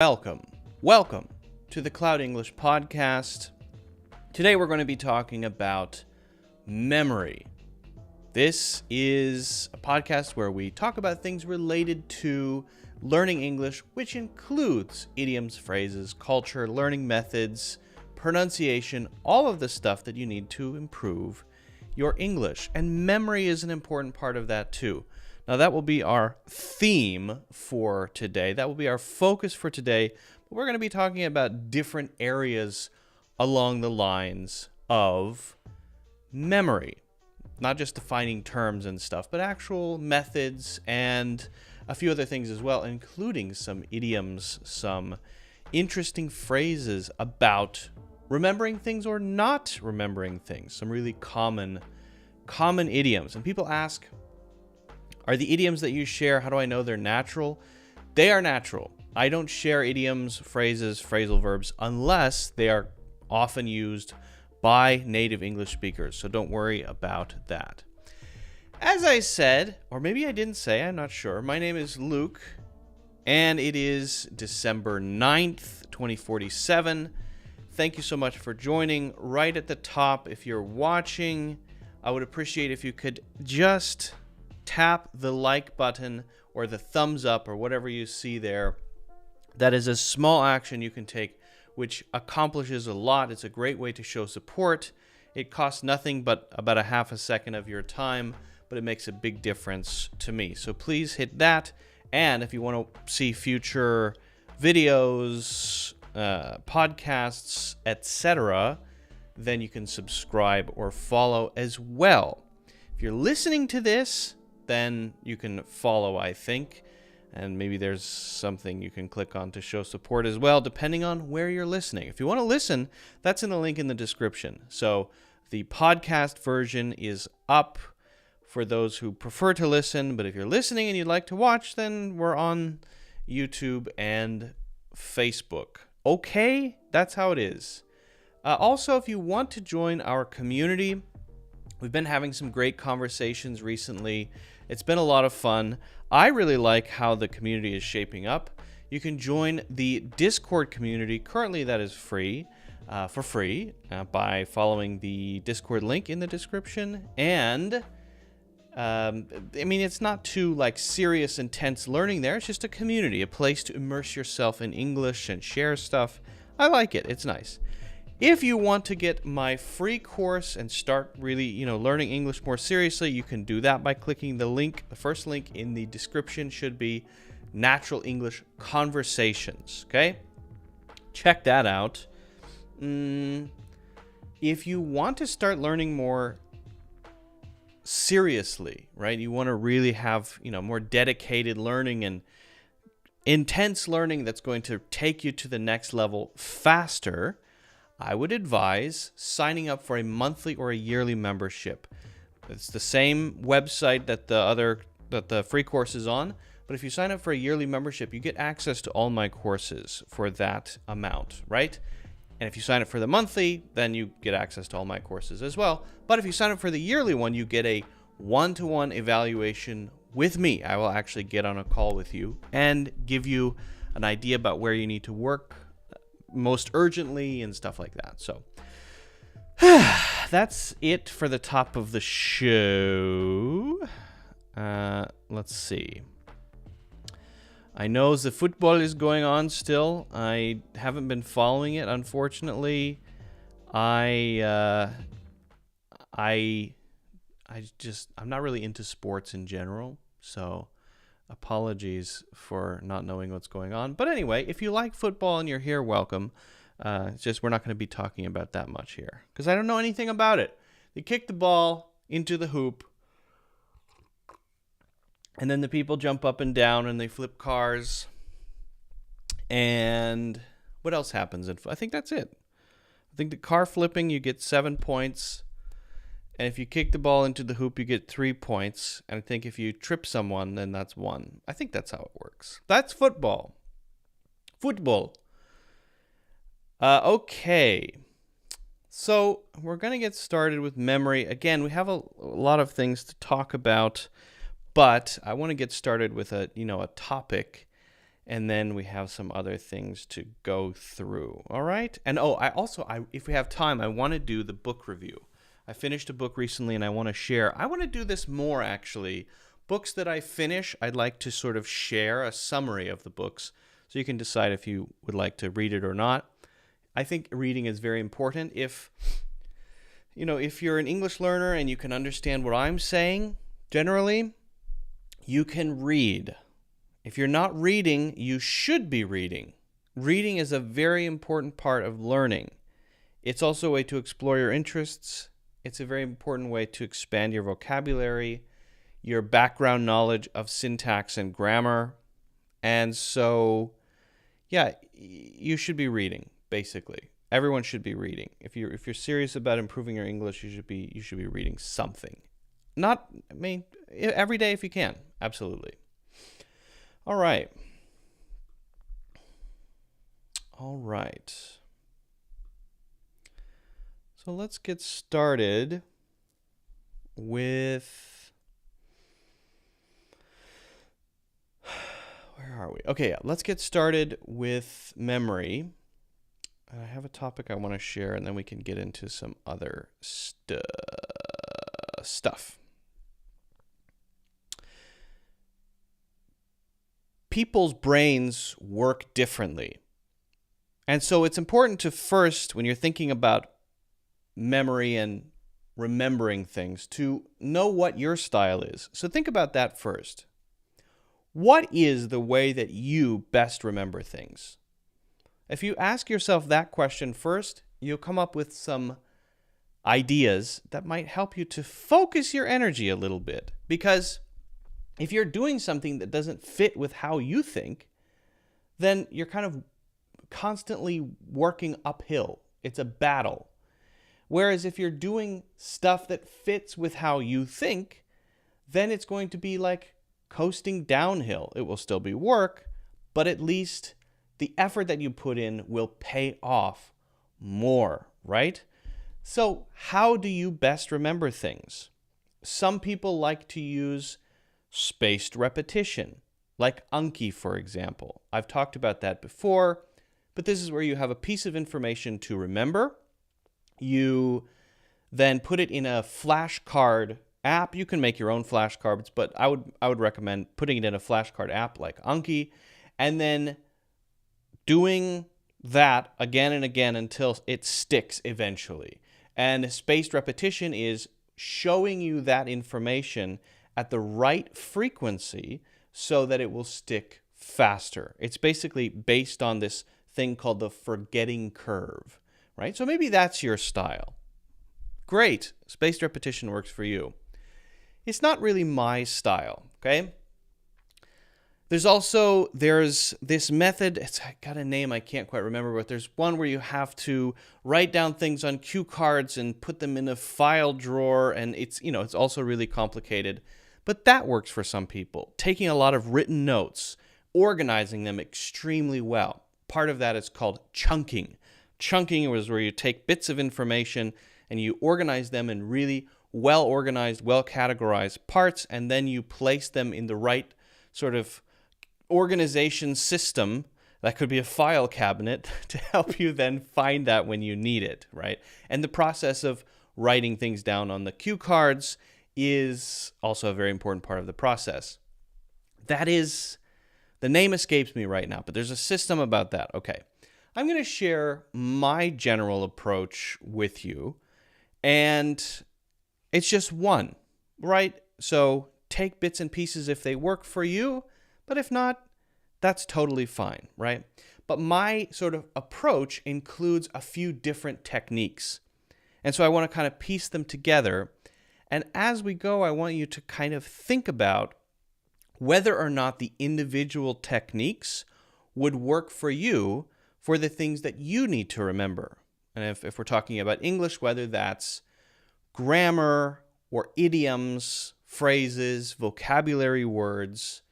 Welcome to the Cloud English Podcast. Today we're going to be talking about memory. This is a podcast where we talk about things related to learning English, which includes idioms, phrases, culture, learning methods, pronunciation, all of the stuff that you need to improve your English. And memory is an important part of that too. Now that will be our theme for today. That will be our focus for today. But we're going to be talking about different areas along the lines of memory. Not just defining terms and stuff, but actual methods and a few other things as well, including some idioms, some interesting phrases about remembering things or not remembering things. Some really common idioms. And people ask, are the idioms that you share, how do I know they're natural? They are natural. I don't share idioms, phrases, phrasal verbs unless they are often used by native English speakers. So don't worry about that. As I said, or maybe I didn't say, I'm not sure. My name is Luke, and it is December 9th, 2047. Thank you so much for joining. Right at the top, if you're watching, I would appreciate if you could just tap the like button or the thumbs up or whatever you see there. That is a small action you can take, which accomplishes a lot. It's a great way to show support. It costs nothing but about a half a second of your time, but it makes a big difference to me. So please hit that. And if you want to see future videos, podcasts, etc., then you can subscribe or follow as well. If you're listening to this, then you can follow, I think. And maybe there's something you can click on to show support as well, depending on where you're listening. If you want to listen, that's in the link in the description. So the podcast version is up for those who prefer to listen. But if you're listening and you'd like to watch, then we're on YouTube and Facebook. Okay? That's how it is. Also, if you want to join our community, we've been having some great conversations recently. It's been a lot of fun. I really like how the community is shaping up. You can join the Discord community. Currently, that is free, for free, by following the Discord link in the description. And, it's not too, serious, intense learning there. It's just a community, a place to immerse yourself in English and share stuff. I like it. It's nice. If you want to get my free course and start really, learning English more seriously, you can do that by clicking the link. The first link in the description should be Natural English Conversations, okay? Check that out. If you want to start learning more seriously, right? You want to really have, more dedicated learning and intense learning that's going to take you to the next level faster, I would advise signing up for a monthly or a yearly membership. It's the same website that the free course is on, but if you sign up for a yearly membership, you get access to all my courses for that amount, right? And if you sign up for the monthly, then you get access to all my courses as well. But if you sign up for the yearly one, you get a one-to-one evaluation with me. I will actually get on a call with you and give you an idea about where you need to work most urgently and stuff like that. So that's it for the top of the show. Let's see. I know the football is going on still. I haven't been following it, unfortunately. I'm not really into sports in general, so apologies for not knowing what's going on. But anyway, if you like football and you're here, welcome. It's just we're not going to be talking about that much here because I don't know anything about it. They kick the ball into the hoop, and then the people jump up and down and they flip cars. And what else happens? I think that's it. I think the car flipping, you get 7 points. And if you kick the ball into the hoop, you get 3 points. And I think if you trip someone, then that's 1. I think that's how it works. That's football. Okay. So we're going to get started with memory. Again, we have a lot of things to talk about, but I want to get started with a topic. and then we have some other things to go through. All right? And if we have time, I want to do the book review. I finished a book recently and I want to share. I want to do this more, actually. Books that I finish, I'd like to sort of share a summary of the books so you can decide if you would like to read it or not. I think reading is very important. If you're an English learner and you can understand what I'm saying, generally, you can read. If you're not reading, you should be reading. Reading is a very important part of learning. It's also a way to explore your interests. It's a very important way to expand your vocabulary, your background knowledge of syntax and grammar. And so, yeah, you should be reading, basically. Everyone should be reading. If you're serious about improving your English, you should be reading something. Every day if you can. Absolutely. All right. So let's get started with... Where are we? Okay, let's get started with memory. I have a topic I want to share, and then we can get into some other stuff. People's brains work differently. And so it's important to first, when you're thinking about memory and remembering things, to know what your style is. So think about that first. What is the way that you best remember things? If you ask yourself that question first, you'll come up with some ideas that might help you to focus your energy a little bit. Because if you're doing something that doesn't fit with how you think, then you're kind of constantly working uphill. It's a battle. Whereas if you're doing stuff that fits with how you think, then it's going to be like coasting downhill. It will still be work, but at least the effort that you put in will pay off more, right? So how do you best remember things? Some people like to use spaced repetition, like Anki, for example. I've talked about that before, but this is where you have a piece of information to remember. You then put it in a flashcard app. You can make your own flashcards, but I would recommend putting it in a flashcard app like Anki, and then doing that again and again until it sticks eventually. And spaced repetition is showing you that information at the right frequency so that it will stick faster. It's basically based on this thing called the forgetting curve, right? So maybe that's your style. Great. Spaced repetition works for you. It's not really my style, okay? There's this method, it's got a name I can't quite remember, but there's one where you have to write down things on cue cards and put them in a file drawer, and it's also really complicated. But that works for some people. Taking a lot of written notes, organizing them extremely well. Part of that is called chunking. Chunking is where you take bits of information and you organize them in really well-organized, well-categorized parts, and then you place them in the right sort of organization system. That could be a file cabinet to help you then find that when you need it, right? And the process of writing things down on the cue cards is also a very important part of the process. That is, the name escapes me right now, but there's a system about that. Okay, I'm going to share my general approach with you, and it's just one, right? So take bits and pieces if they work for you, but if not, that's totally fine, right? But my sort of approach includes a few different techniques. And so I want to kind of piece them together. And as we go, I want you to kind of think about whether or not the individual techniques would work for you for the things that you need to remember. And if we're talking about English, whether that's grammar or idioms, phrases, vocabulary words,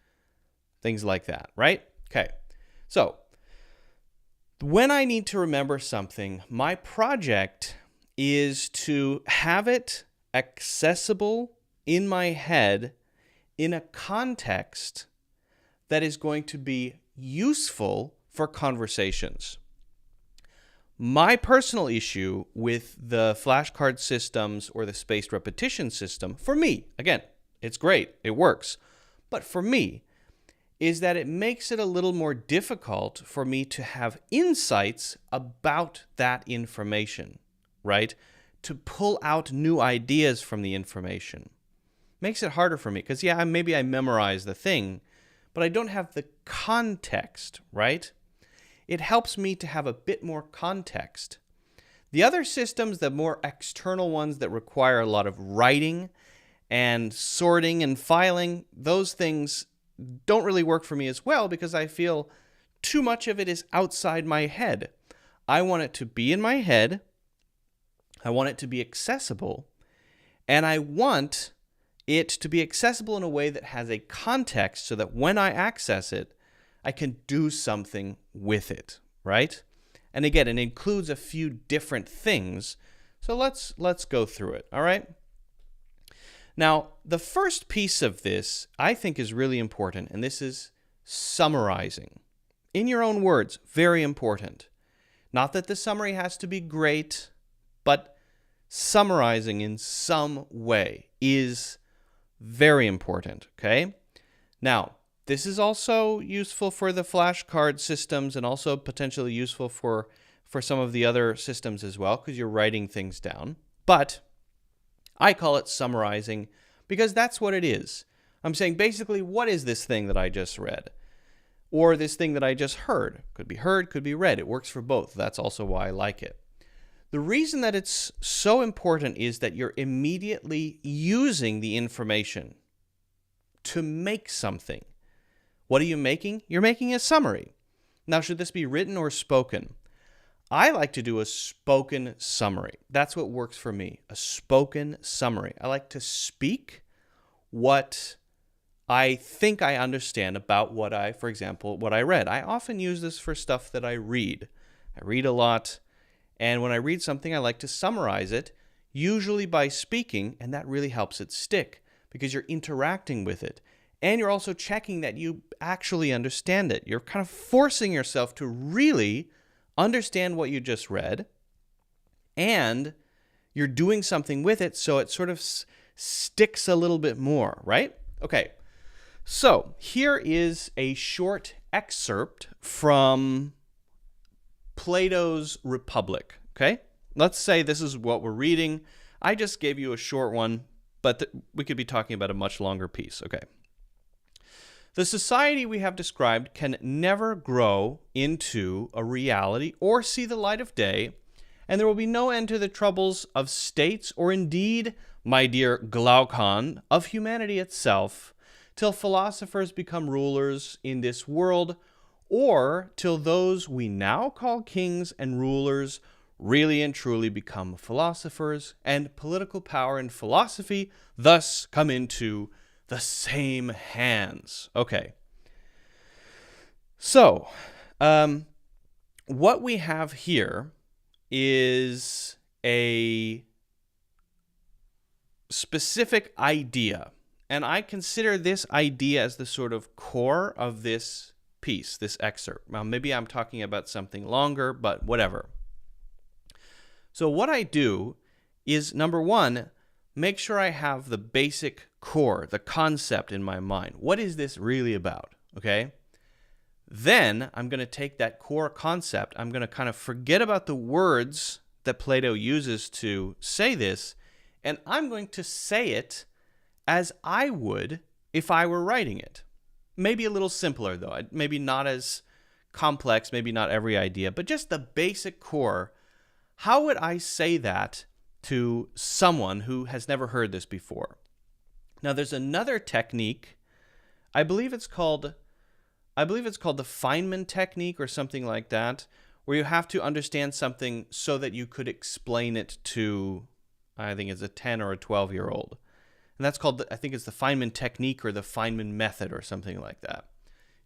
things like that, right? Okay, so when I need to remember something, my project is to have it accessible in my head in a context that is going to be useful for conversations. My personal issue with the flashcard systems or the spaced repetition system, for me, again, it's great, it works, but for me, is that it makes it a little more difficult for me to have insights about that information, right? To pull out new ideas from the information. Makes it harder for me because, yeah, maybe I memorize the thing, but I don't have the context, right? It helps me to have a bit more context. The other systems, the more external ones that require a lot of writing and sorting and filing, those things don't really work for me as well because I feel too much of it is outside my head. I want it to be in my head. I want it to be accessible. And I want it to be accessible in a way that has a context so that when I access it, I can do something with it, right? And again, it includes a few different things. So let's go through it, all right? Now, the first piece of this I think is really important, and this is summarizing. In your own words, very important. Not that the summary has to be great, but summarizing in some way is very important, okay? Now, this is also useful for the flashcard systems and also potentially useful for some of the other systems as well because you're writing things down. But I call it summarizing because that's what it is. I'm saying basically, what is this thing that I just read? Or this thing that I just heard? Could be heard, could be read. It works for both. That's also why I like it. The reason that it's so important is that you're immediately using the information to make something. What are you making? You're making a summary. Now, should this be written or spoken? I like to do a spoken summary. That's what works for me, a spoken summary. I like to speak what I think I understand about for example, what I read. I often use this for stuff that I read. I read a lot, and when I read something, I like to summarize it, usually by speaking, and that really helps it stick because you're interacting with it. And you're also checking that you actually understand it. You're kind of forcing yourself to really understand what you just read, and you're doing something with it so it sort of sticks a little bit more, right? Okay, so here is a short excerpt from Plato's Republic, okay? Let's say this is what we're reading. I just gave you a short one, but we could be talking about a much longer piece, okay? The society we have described can never grow into a reality or see the light of day, and there will be no end to the troubles of states or indeed, my dear Glaucon, of humanity itself, till philosophers become rulers in this world, or till those we now call kings and rulers really and truly become philosophers, and political power and philosophy thus come into the same hands. Okay. So, what we have here is a specific idea. And I consider this idea as the sort of core of this piece, this excerpt. Now, maybe I'm talking about something longer, but whatever. So what I do is, number one, make sure I have the basic core, the concept in my mind. What is this really about? Okay? Then I'm going to take that core concept, I'm going to kind of forget about the words that Plato uses to say this, and I'm going to say it as I would if I were writing it. Maybe a little simpler, though. Maybe not as complex, maybe not every idea, but just the basic core. How would I say that to someone who has never heard this before? Now, there's another technique. I believe it's called the Feynman technique or something like that, where you have to understand something so that you could explain it to, I think it's a 10 or a 12-year-old. And that's called, I think it's the Feynman technique or the Feynman method or something like that.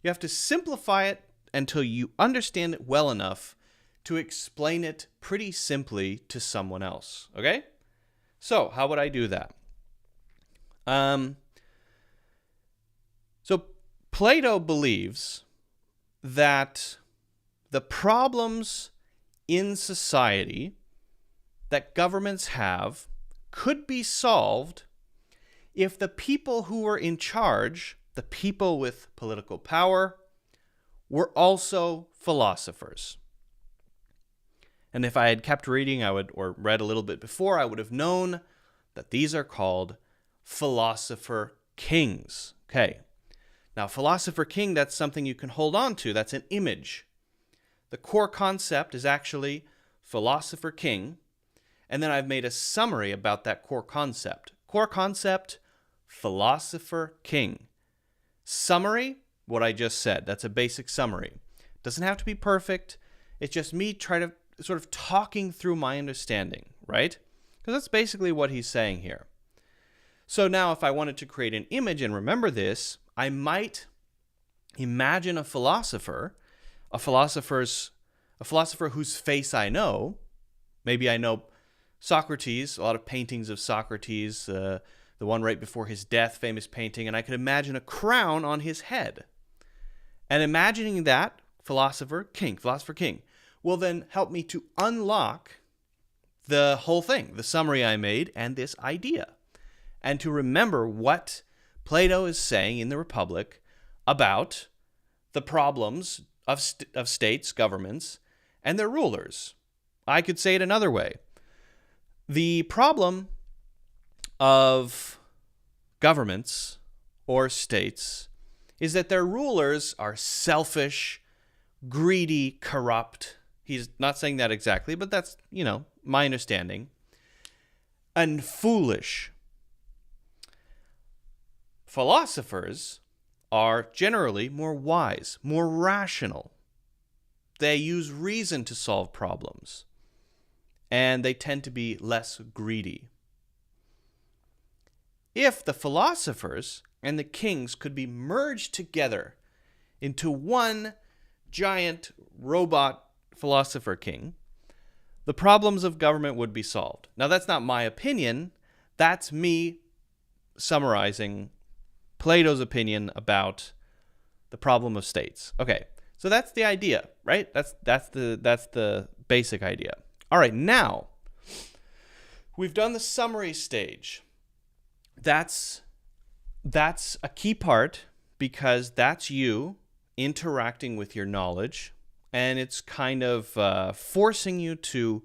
You have to simplify it until you understand it well enough to explain it pretty simply to someone else. Okay? So, how would I do that? So Plato believes that the problems in society that governments have could be solved if the people who were in charge, the people with political power, were also philosophers. And if I had kept reading, or read a little bit before, I would have known that these are called philosopher kings. Okay. Now, philosopher king, that's something you can hold on to. That's an image. The core concept is actually philosopher king. And then I've made a summary about that core concept. Core concept, philosopher king. Summary, what I just said. That's a basic summary. Doesn't have to be perfect. It's just me trying to sort of talking through my understanding, right? Because that's basically what he's saying here. So now if I wanted to create an image and remember this, I might imagine a philosopher whose face I know. Maybe I know Socrates, a lot of paintings of Socrates, the one right before his death, famous painting, and I could imagine a crown on his head. And imagining that, philosopher king, will then help me to unlock the whole thing, the summary I made, and this idea. And to remember what Plato is saying in the Republic about the problems of states, governments, and their rulers. I could say it another way. The problem of governments or states is that their rulers are selfish, greedy, corrupt. He's not saying that exactly, but that's, my understanding. And foolish. Philosophers are generally more wise, more rational. They use reason to solve problems. And they tend to be less greedy. If the philosophers and the kings could be merged together into one giant robot philosopher king, the problems of government would be solved. Now, that's not my opinion. That's me summarizing Plato's opinion about the problem of states. Okay, so that's the idea, right? That's the basic idea. All right, now we've done the summary stage. That's a key part because that's you interacting with your knowledge, and it's kind of forcing you to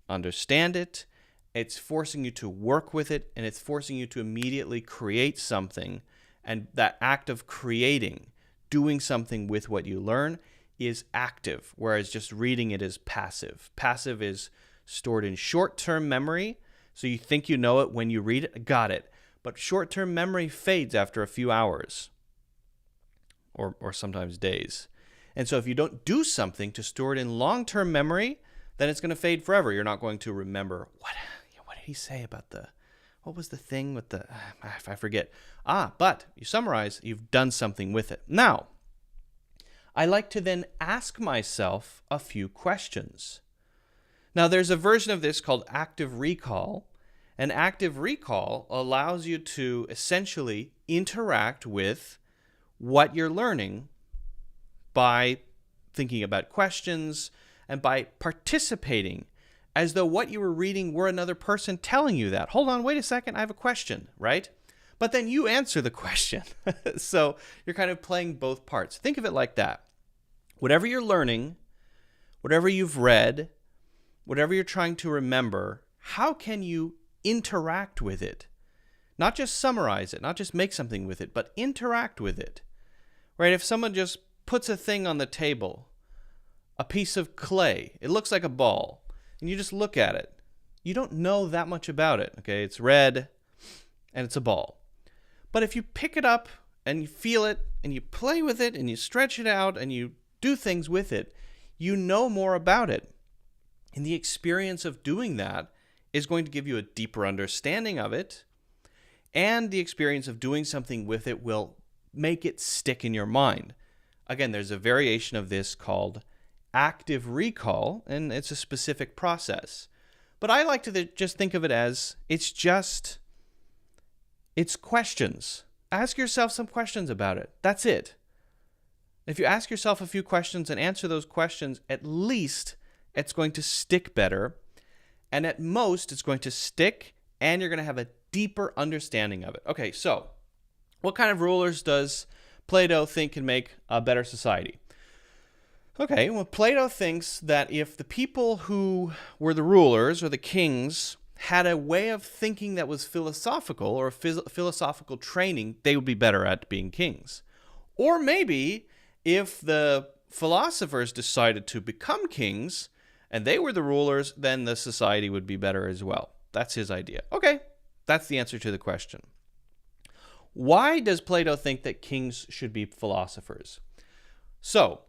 understand it. It's forcing you to work with it, and it's forcing you to immediately create something. And that act of creating, doing something with what you learn, is active, whereas just reading it is passive. Passive is stored in short-term memory, so you think you know it when you read it, got it. But short-term memory fades after a few hours, or sometimes days. And so if you don't do something to store it in long-term memory, then it's going to fade forever. You're not going to remember, what did he say about what was the thing with I forget. But you summarize, you've done something with it. Now, I like to then ask myself a few questions. Now, there's a version of this called active recall. And active recall allows you to essentially interact with what you're learning by thinking about questions and by participating as though what you were reading were another person telling you that. Hold on, wait a second, I have a question, right? But then you answer the question. So you're kind of playing both parts. Think of it like that. Whatever you're learning, whatever you've read, whatever you're trying to remember, how can you interact with it? Not just summarize it, not just make something with it, but interact with it. Right? If someone just puts a thing on the table, a piece of clay, it looks like a ball, and you just look at it, you don't know that much about it. Okay, it's red and it's a ball. But if you pick it up and you feel it and you play with it and you stretch it out and you do things with it, you know more about it. And the experience of doing that is going to give you a deeper understanding of it, and the experience of doing something with it will make it stick in your mind. Again, there's a variation of this called active recall, and it's a specific process. But I like to just think of it as it's questions. Ask yourself some questions about it. That's it. If you ask yourself a few questions and answer those questions, at least it's going to stick better. And at most, it's going to stick and you're going to have a deeper understanding of it. Okay, so what kind of rulers does Plato think can make a better society? Okay, well, Plato thinks that if the people who were the rulers or the kings had a way of thinking that was philosophical or a philosophical training, they would be better at being kings. Or maybe if the philosophers decided to become kings and they were the rulers, then the society would be better as well. That's his idea. Okay, that's the answer to the question. Why does Plato think that kings should be philosophers? So,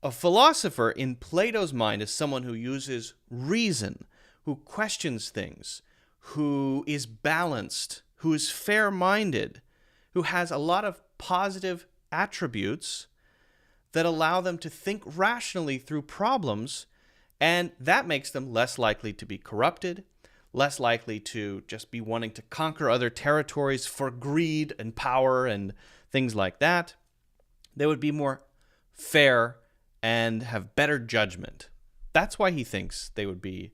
a philosopher in Plato's mind is someone who uses reason, who questions things, who is balanced, who is fair-minded, who has a lot of positive attributes that allow them to think rationally through problems, and that makes them less likely to be corrupted, less likely to just be wanting to conquer other territories for greed and power and things like that. They would be more fair and have better judgment. That's why he thinks they would be,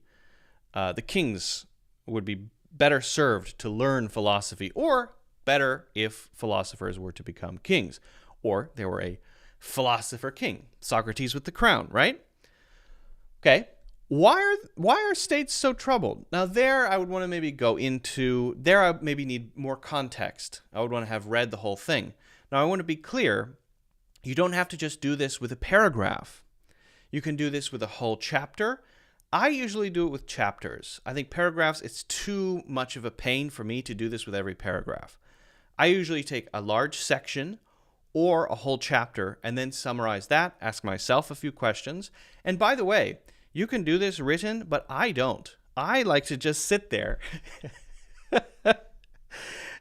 the kings would be better served to learn philosophy, or better if philosophers were to become kings, or there were a philosopher king, Socrates with the crown, right? Okay, why are states so troubled? Now there I would want to maybe go into, there I maybe need more context. I would want to have read the whole thing. Now I want to be clear, you don't have to just do this with a paragraph. You can do this with a whole chapter. I usually do it with chapters. I think paragraphs, it's too much of a pain for me to do this with every paragraph. I usually take a large section or a whole chapter and then summarize that, ask myself a few questions. And by the way, you can do this written, but I don't. I like to just sit there.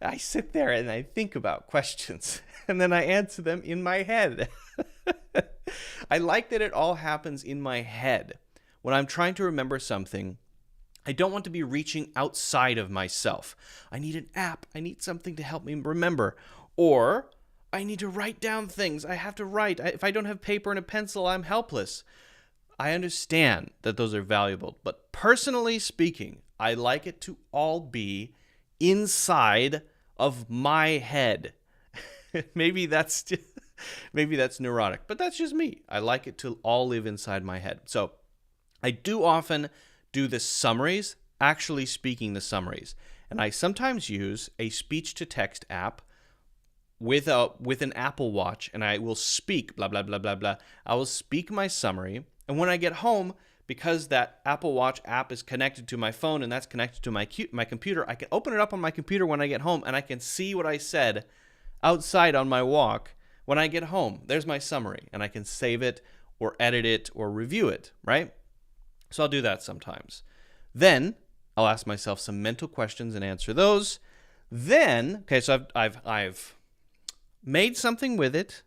I sit there and I think about questions and then I answer them in my head. I like that it all happens in my head. When I'm trying to remember something, I don't want to be reaching outside of myself. I need an app. I need something to help me remember. Or I need to write down things. I have to write. If I don't have paper and a pencil, I'm helpless. I understand that those are valuable, but personally speaking, I like it to all be inside of my head. Maybe that's neurotic, but that's just me. I like it to all live inside my head. So I do often do the summaries, actually speaking the summaries. And I sometimes use a speech-to-text app with an Apple Watch, and I will speak, blah, blah, blah, blah, blah. I will speak my summary, and when I get home, because that Apple Watch app is connected to my phone and that's connected to my computer, I can open it up on my computer when I get home, and I can see what I said outside on my walk when I get home. There's my summary, and I can save it or edit it or review it, right? So I'll do that sometimes. Then I'll ask myself some mental questions and answer those. Then, okay, so I've made something with it.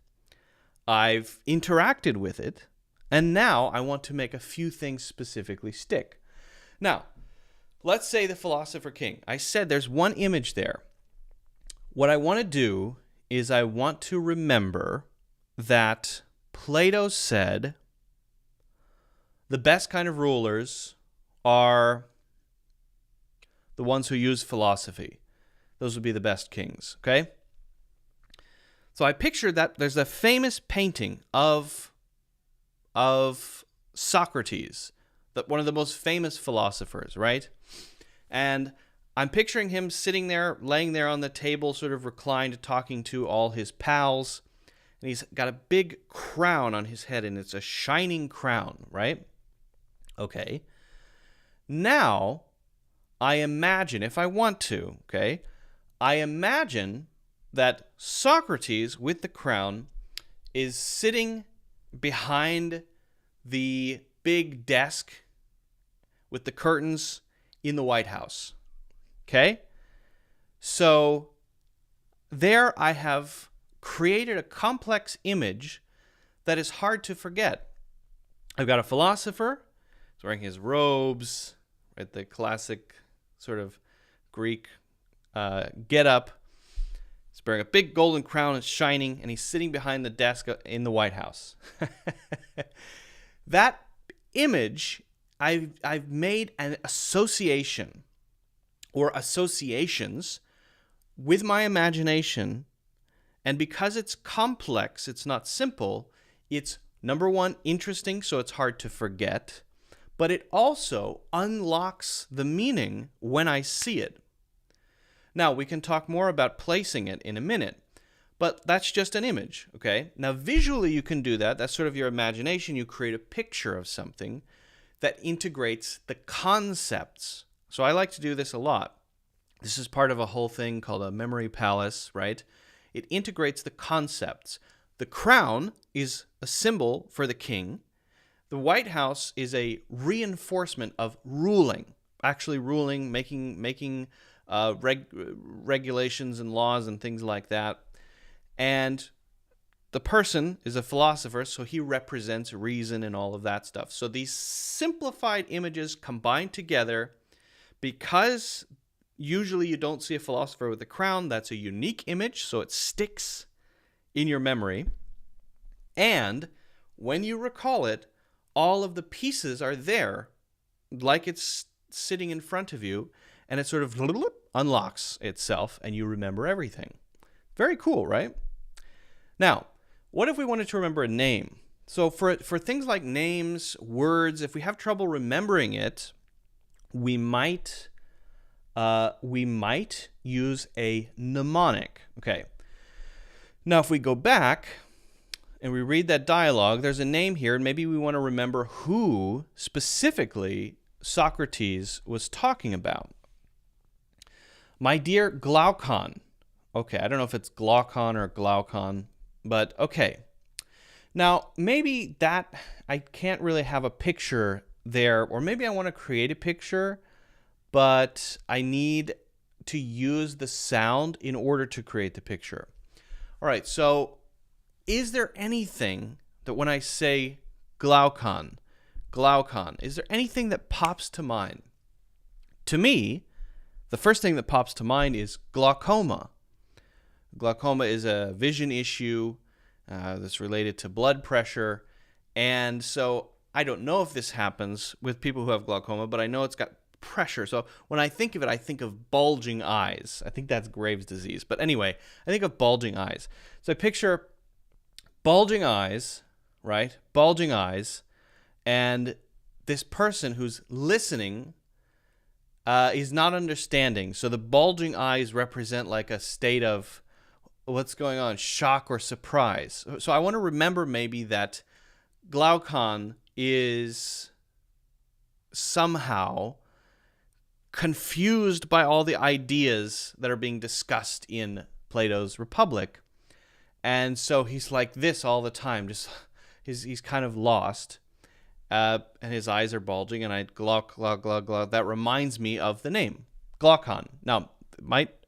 I've interacted with it. And now I want to make a few things specifically stick. Now, let's say the philosopher king. I said there's one image there. What I want to do is I want to remember that Plato said the best kind of rulers are the ones who use philosophy. Those would be the best kings, okay? So I pictured that there's a famous painting of Socrates, one of the most famous philosophers, right? And I'm picturing him sitting there, laying there on the table, sort of reclined, talking to all his pals. And he's got a big crown on his head, and it's a shining crown, right? Okay. Now, I imagine, if I want to, okay, I imagine that Socrates, with the crown, is sitting behind the big desk with the curtains in the White House. Okay? So there I have created a complex image that is hard to forget. I've got a philosopher. He's wearing his robes, right? The classic sort of Greek get-up. He's wearing a big golden crown and shining, and he's sitting behind the desk in the White House. That image, I've made an association or associations with my imagination, and because it's complex, it's not simple, it's, number one, interesting, so it's hard to forget, but it also unlocks the meaning when I see it. Now, we can talk more about placing it in a minute, but that's just an image, okay? Now, visually, you can do that. That's sort of your imagination. You create a picture of something that integrates the concepts. So I like to do this a lot. This is part of a whole thing called a memory palace, right? It integrates the concepts. The crown is a symbol for the king. The White House is a reinforcement of ruling, actually ruling, making regulations and laws and things like that. And the person is a philosopher, so he represents reason and all of that stuff. So these simplified images combined together, because usually you don't see a philosopher with a crown, that's a unique image, so it sticks in your memory. And when you recall it, all of the pieces are there, like it's sitting in front of you, and it sort of unlocks itself, and you remember everything. Very cool, right? Now, what if we wanted to remember a name? So for things like names, words, if we have trouble remembering it, we might use a mnemonic. Okay. Now, if we go back and we read that dialogue, there's a name here, and maybe we want to remember who specifically Socrates was talking about. My dear Glaucon. Okay, I don't know if it's Glaucon or Glaucon, but okay. Now, maybe that I can't really have a picture there, or maybe I want to create a picture, but I need to use the sound in order to create the picture. All right, so is there anything that when I say Glaucon, is there anything that pops to mind? To me, the first thing that pops to mind is glaucoma. Glaucoma is a vision issue that's related to blood pressure. And so I don't know if this happens with people who have glaucoma, but I know it's got pressure. So when I think of it, I think of bulging eyes. I think that's Graves' disease. But anyway, I think of bulging eyes. So I picture bulging eyes, right? Bulging eyes. And this person who's listening is not understanding. So the bulging eyes represent like a state of what's going on, shock or surprise. So I want to remember maybe that Glaucon is somehow confused by all the ideas that are being discussed in Plato's Republic. And so he's like this all the time, just he's kind of lost. And his eyes are bulging, and I glauc. That reminds me of the name, Glaucon. Now,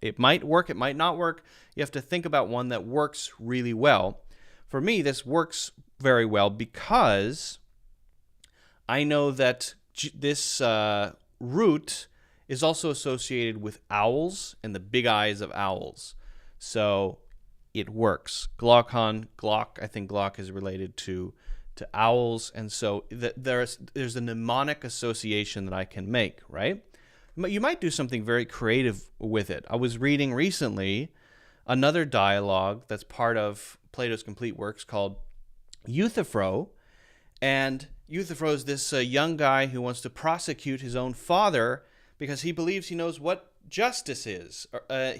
it might work, it might not work. You have to think about one that works really well. For me, this works very well because I know that this root is also associated with owls and the big eyes of owls. So it works. Glaucon, I think glauc is related to owls, and so there's a mnemonic association that I can make, right? You might do something very creative with it. I was reading recently another dialogue that's part of Plato's complete works called Euthyphro, and Euthyphro is this young guy who wants to prosecute his own father because he believes he knows what justice is.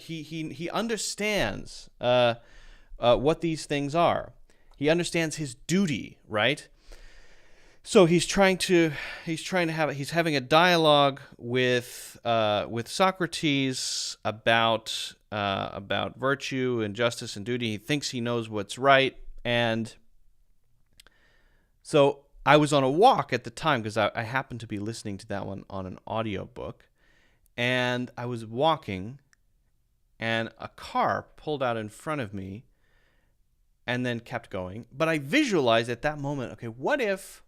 He understands what these things are. He understands his duty, right? So he's having a dialogue with Socrates about virtue and justice and duty. He thinks he knows what's right, and so I was on a walk at the time because I happened to be listening to that one on an audiobook, and I was walking, and a car pulled out in front of me and then kept going. But I visualized at that moment, okay, what if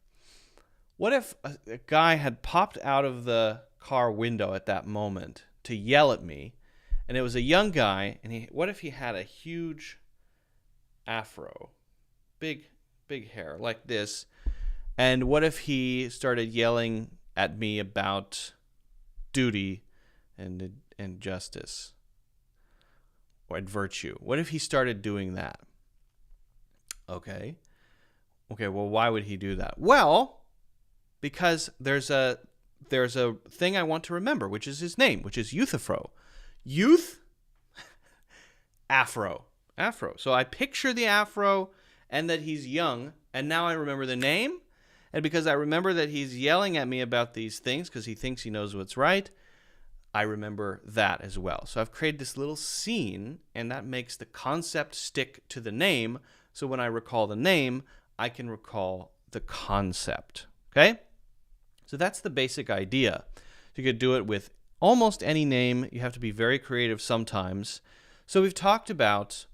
a guy had popped out of the car window at that moment to yell at me And it was a young guy, and what if he had a huge afro, big hair like this, and what if he started yelling at me about duty and justice or at virtue? What if he started doing that? Okay, well, why would he do that? Well, because there's a thing I want to remember, which is his name, which is Euthyphro. Youth, afro. So I picture the afro and that he's young, and now I remember the name. And because I remember that he's yelling at me about these things because he thinks he knows what's right, I remember that as well. So I've created this little scene, and that makes the concept stick to the name. So when I recall the name, I can recall the concept. Okay? So that's the basic idea. You could do it with almost any name. You have to be very creative sometimes. So we've talked about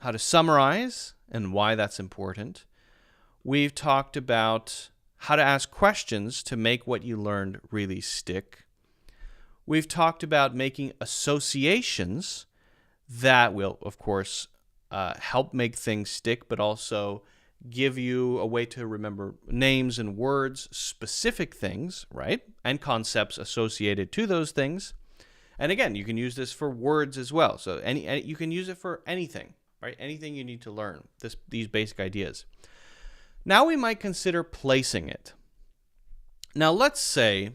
how to summarize and why that's important. We've talked about how to ask questions to make what you learned really stick. We've talked about making associations that will, of course, help make things stick, but also give you a way to remember names and words, specific things, right? And concepts associated to those things. And again, you can use this for words as well. So you can use it for anything, right? Anything you need to learn, these basic ideas. Now we might consider placing it. Now let's say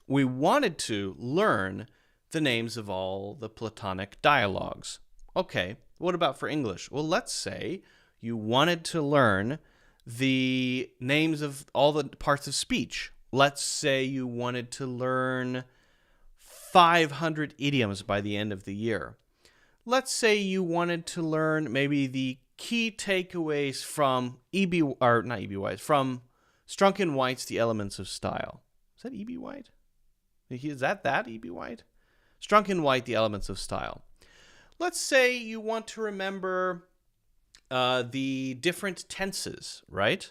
we wanted to learn the names of all the Platonic dialogues. Okay, what about for English? Well, let's say you wanted to learn the names of all the parts of speech. Let's say you wanted to learn 500 idioms by the end of the year. Let's say you wanted to learn maybe the key takeaways from from Strunk and White's The Elements of Style. Is that E.B. White? Is that E.B. White? Strunk and White, The Elements of Style. Let's say you want to remember the different tenses, right?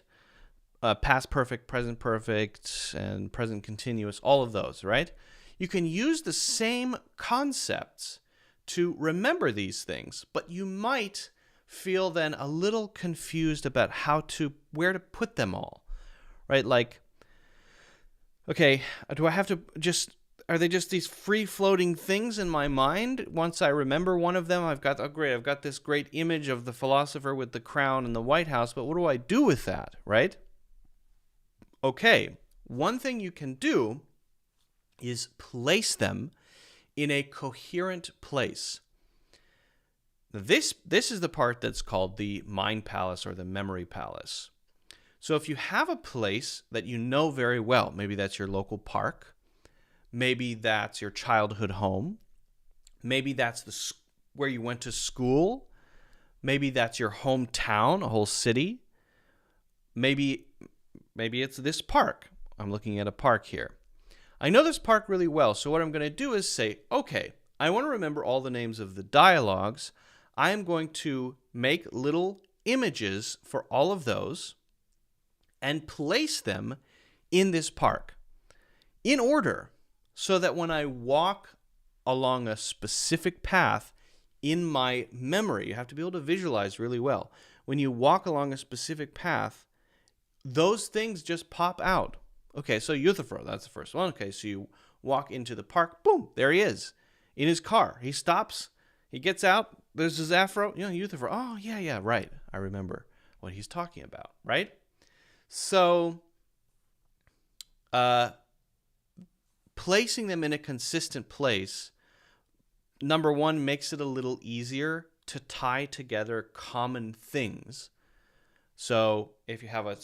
Past perfect, present perfect, and present continuous, all of those, right? You can use the same concepts to remember these things, but you might feel then a little confused about where to put them all, right? Like, okay, are they just these free-floating things in my mind? Once I remember one of them, I've got this great image of the philosopher with the crown and the White House, but what do I do with that, right? Okay, one thing you can do is place them in a coherent place. This is the part that's called the mind palace or the memory palace. So if you have a place that you know very well, maybe that's your local park, maybe that's your childhood home, maybe that's where you went to school, maybe that's your hometown, a whole city, maybe it's this park. I'm looking at a park here. I know this park really well, so what I'm going to do is say, okay, I want to remember all the names of the dialogues. I am going to make little images for all of those and place them in this park in order so that when I walk along a specific path in my memory, you have to be able to visualize really well. When you walk along a specific path, those things just pop out. Okay, so Euthyphro, that's the first one. Okay, so you walk into the park, boom, there he is in his car. He stops, he gets out, there's his afro, Euthyphro. Oh, yeah, right. I remember what he's talking about, right? So, placing them in a consistent place, number one, makes it a little easier to tie together common things. So, if you have a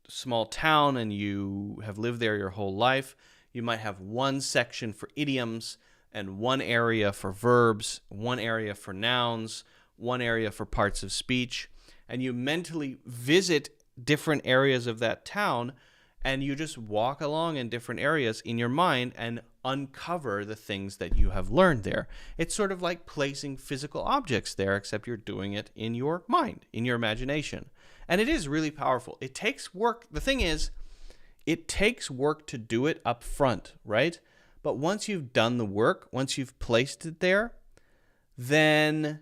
small town and you have lived there your whole life, you might have one section for idioms and one area for verbs, one area for nouns, one area for parts of speech, and you mentally visit different areas of that town and you just walk along in different areas in your mind and uncover the things that you have learned there. It's sort of like placing physical objects there, except you're doing it in your mind, in your imagination. And it is really powerful. It takes work. The thing is, it takes work to do it up front, right? But once you've done the work, once you've placed it there, then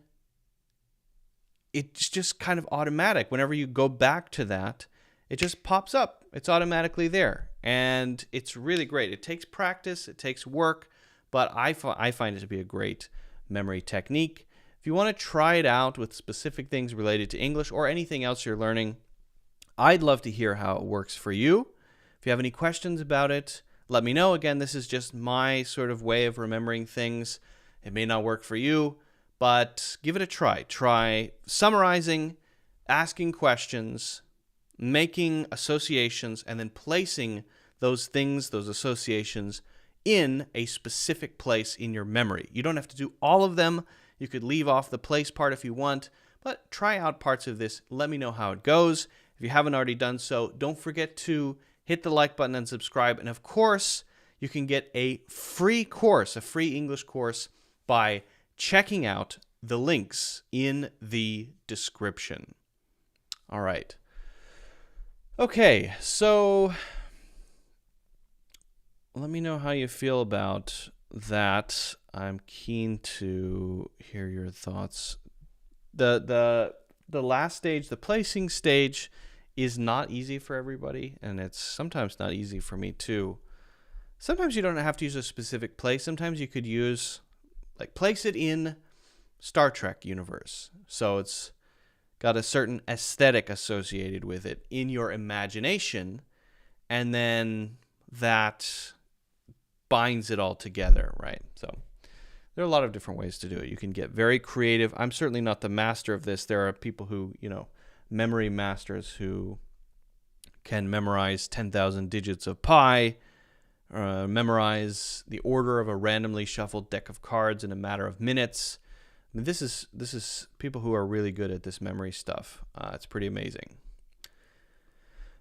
it's just kind of automatic. Whenever you go back to that, it just pops up. It's automatically there. And it's really great. It takes practice, it takes work, but I find it to be a great memory technique. If you want to try it out with specific things related to English or anything else you're learning, I'd love to hear how it works for you. If you have any questions about it, let me know. Again, this is just my sort of way of remembering things. It may not work for you, but give it a try. Try summarizing, asking questions, making associations, and then placing those things, those associations, in a specific place in your memory. You don't have to do all of them. You could leave off the place part if you want, but try out parts of this. Let me know how it goes. If you haven't already done so, don't forget to hit the like button and subscribe. And of course, you can get a free course, a free English course, by checking out the links in the description. All right. Okay, so let me know how you feel about that. I'm keen to hear your thoughts. The last stage, the placing stage, is not easy for everybody, and it's sometimes not easy for me too. Sometimes you don't have to use a specific place. Sometimes you could use, like, place it in Star Trek universe. So it's got a certain aesthetic associated with it in your imagination, and then that binds it all together, right? So there are a lot of different ways to do it. You can get very creative. I'm certainly not the master of this. There are people who, memory masters who can memorize 10,000 digits of pi, memorize the order of a randomly shuffled deck of cards in a matter of minutes. I mean, this is people who are really good at this memory stuff. It's pretty amazing.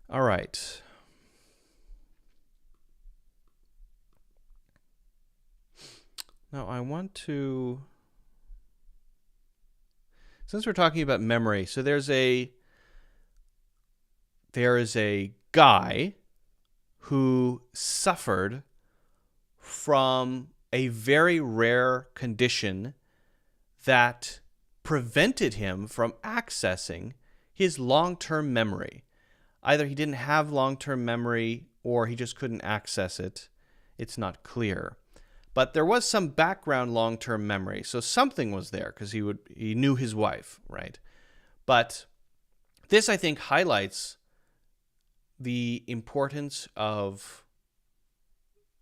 All right. Now I want to, since we're talking about memory, so there is a guy who suffered from a very rare condition that prevented him from accessing his long-term memory. Either he didn't have long-term memory or he just couldn't access it. It's not clear. But there was some background long-term memory. So something was there because he knew his wife, right? But this, I think, highlights the importance of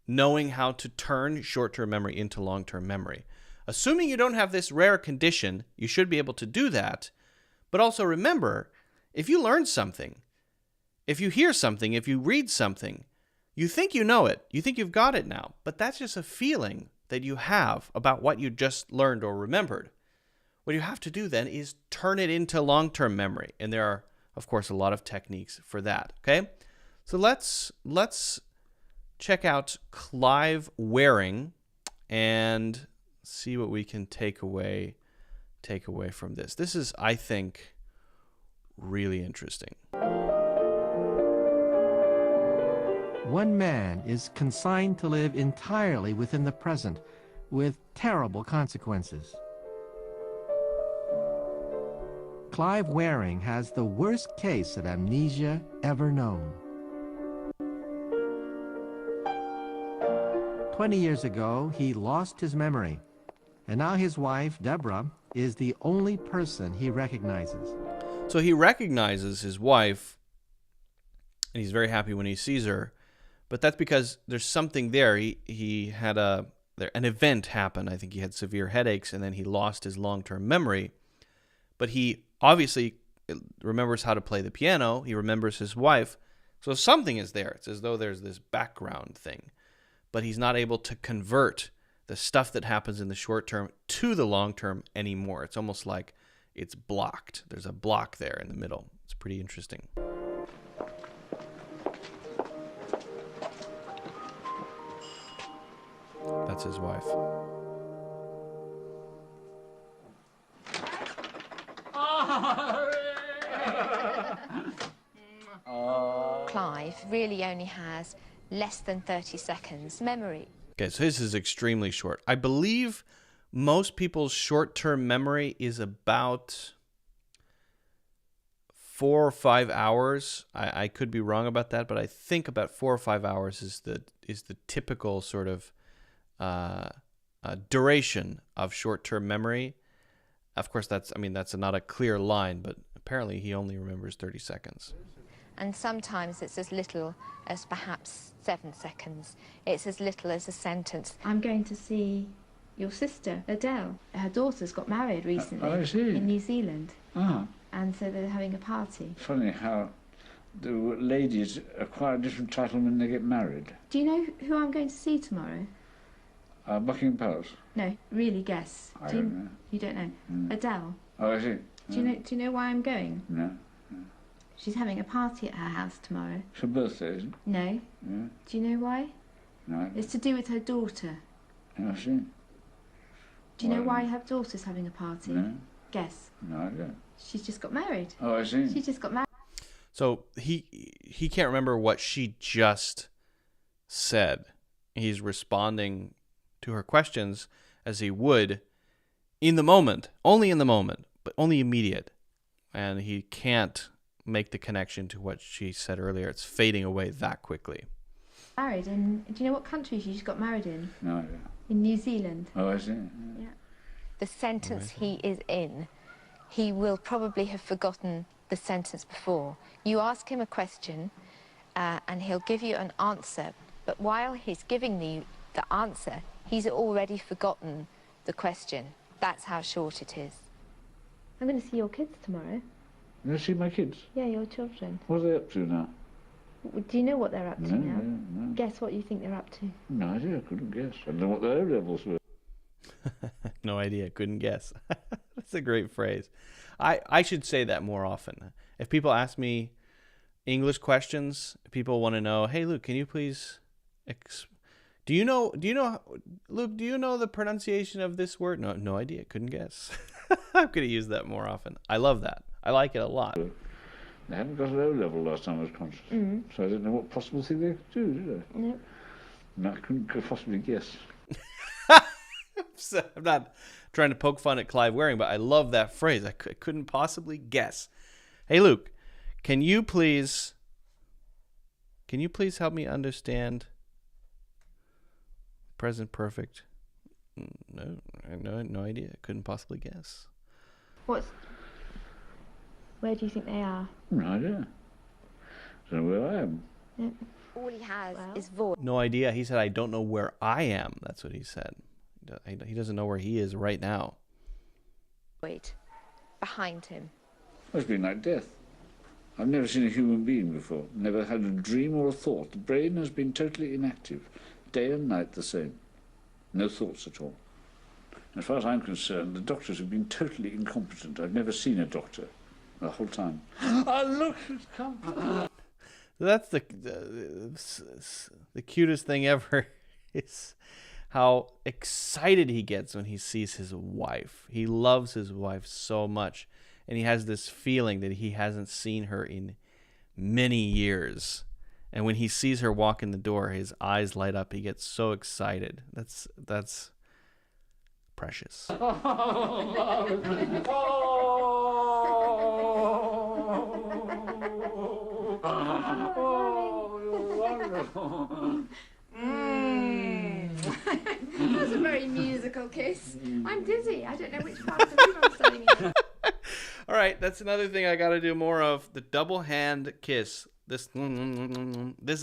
knowing how to turn short-term memory into long-term memory. Assuming you don't have this rare condition, you should be able to do that. But also remember, if you learn something, if you hear something, if you read something, you think you know it, you think you've got it now, but that's just a feeling that you have about what you just learned or remembered. What you have to do then is turn it into long-term memory. And there are, of course, a lot of techniques for that, okay? So let's check out Clive Waring and see what we can take away from this. This is, I think, really interesting. One man is consigned to live entirely within the present, with terrible consequences. Clive Waring has the worst case of amnesia ever known. 20 years ago, he lost his memory, and now his wife, Deborah, is the only person he recognizes. So he recognizes his wife, and he's very happy when he sees her. But that's because there's something there. He had an event happen. I think he had severe headaches, and then he lost his long-term memory. But he obviously remembers how to play the piano. He remembers his wife. So something is there. It's as though there's this background thing. But he's not able to convert the stuff that happens in the short term to the long term anymore. It's almost like it's blocked. There's a block there in the middle. It's pretty interesting. That's his wife. Clive really only has less than 30 seconds memory. Okay, so his is extremely short. I believe most people's short-term memory is about 4 or 5 hours. I could be wrong about that, but I think about 4 or 5 hours is the typical sort of duration of short-term memory. Of course, that's not a clear line, but apparently he only remembers 30 seconds. And sometimes it's as little as perhaps 7 seconds. It's as little as a sentence. I'm going to see your sister, Adele. Her daughter's got married recently I see. in New Zealand. Ah, And so they're having a party. funny how the ladies acquire different title when they get married. Do you know who I'm going to see tomorrow? Buckingham Palace. No, really guess. I don't know. You don't know? Mm. Adele. Oh, I see. Do you know why I'm going? No. She's having a party at her house tomorrow. It's her birthday, isn't it? No. Yeah. Do you know why? No. It's to do with her daughter. I see. Do you know Why? why her daughter's having a party? No. Guess. No, I don't. She's just got married. Oh, I see. She just got married. So he can't remember what she just said. He's responding to her questions as he would in the moment, only in the moment, but only immediate. And he can't make the connection to what she said earlier. It's fading away that quickly. Married in. Do you know what country she just got married in? No, I don't. In New Zealand. Oh, I see. Yeah. The sentence he is in, he will probably have forgotten the sentence before. You ask him a question and he'll give you an answer, but while he's giving you the answer, he's already forgotten the question. That's how short it is. I'm going to see your kids tomorrow. You see my kids? Yeah, your children. What are they up to now? Do you know what they're up to No, now? no. Guess what you think they're up to. No idea. I couldn't guess. I don't know what their levels were. No idea. Couldn't guess. That's a great phrase. I should say that more often. If people ask me English questions, people want to know, hey, Luke, can you please... Luke, do you know the pronunciation of this word? No idea. Couldn't guess. I'm going to use that more often. I love that. I like it a lot. They hadn't got an O-level last time I was conscious. So I didn't know what possible thing they could do, did I? No. No, I couldn't possibly guess. So I'm not trying to poke fun at Clive Waring, but I love that phrase. I couldn't possibly guess. Hey, Luke, can you please help me understand present perfect? No idea. Couldn't possibly guess. Where do you think they are? No idea. Don't know where I am. Yep. All he has Well. is voice. No idea. He said, I don't know where I am. That's what he said. He doesn't know where he is right now. Behind him. It's been like death. I've never seen a human being before. Never had a dream or a thought. The brain has been totally inactive. Day and night the same. No thoughts at all. As far as I'm concerned, the doctors have been totally incompetent. I've never seen a doctor the whole time. Oh, look, it's come. That's the cutest thing ever is how excited he gets when he sees his wife. He loves his wife so much, and he has this feeling that he hasn't seen her in many years. And when he sees her walk in the door, his eyes light up. He gets so excited. That's precious. That's a very musical kiss. I'm dizzy. I don't know which part of the room I'm standing in. All right, that's another thing I got to do more of, the double hand kiss. This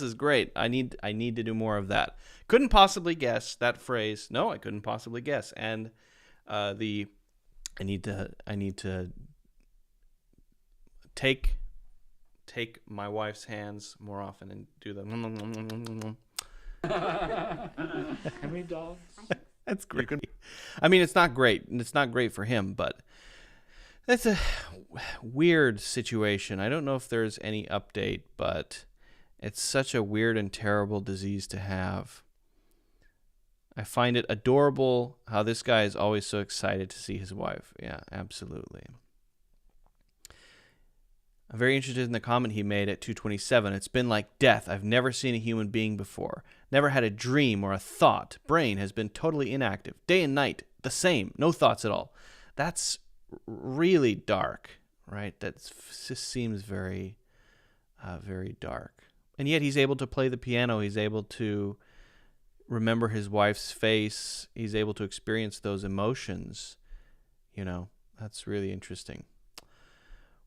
is great. I need to do more of that. Couldn't possibly guess that phrase. No, I couldn't possibly guess. And I need to take my wife's hands more often and do the Can we dance? That's great. I mean, it's not great. It's not great for him, but that's a weird situation. I don't know if there's any update, but it's such a weird and terrible disease to have. I find it adorable how this guy is always so excited to see his wife. Yeah, absolutely. I'm very interested in the comment he made at 227. It's been like death. I've never seen a human being before. Never had a dream or a thought. Brain has been totally inactive. Day and night, the same. No thoughts at all. That's really dark, right? That just seems very, very dark. And yet he's able to play the piano. He's able to remember his wife's face. He's able to experience those emotions. You know, that's really interesting.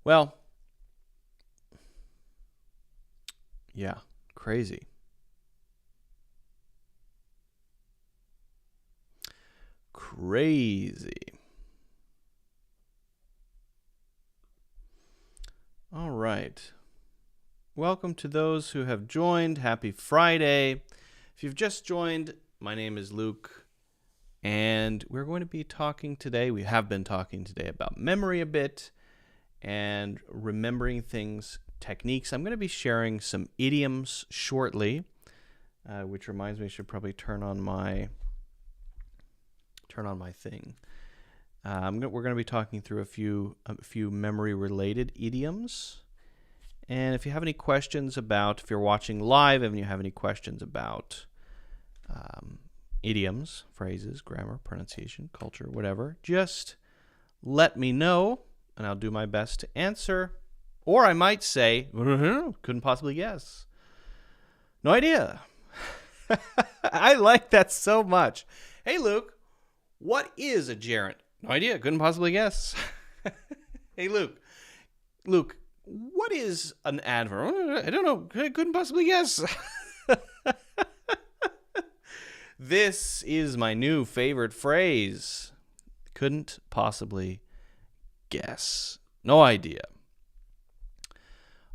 Well, yeah, crazy. Crazy. All right. Welcome to those who have joined. Happy Friday. If you've just joined, my name is Luke, and we're going to be talking today. We have been talking today about memory a bit and remembering things, techniques. I'm going to be sharing some idioms shortly, which reminds me I should probably turn on my thing. We're going to be talking through a few memory-related idioms. And if you have any questions about, if you're watching live and you have any questions about idioms, phrases, grammar, pronunciation, culture, whatever, just let me know, and I'll do my best to answer. Or I might say, couldn't possibly guess. No idea. I like that so much. Hey, Luke, what is a gerund? No idea. Couldn't possibly guess. Hey, Luke, what is an adverb? I don't know. I couldn't possibly guess. This is my new favorite phrase. Couldn't possibly guess. No idea.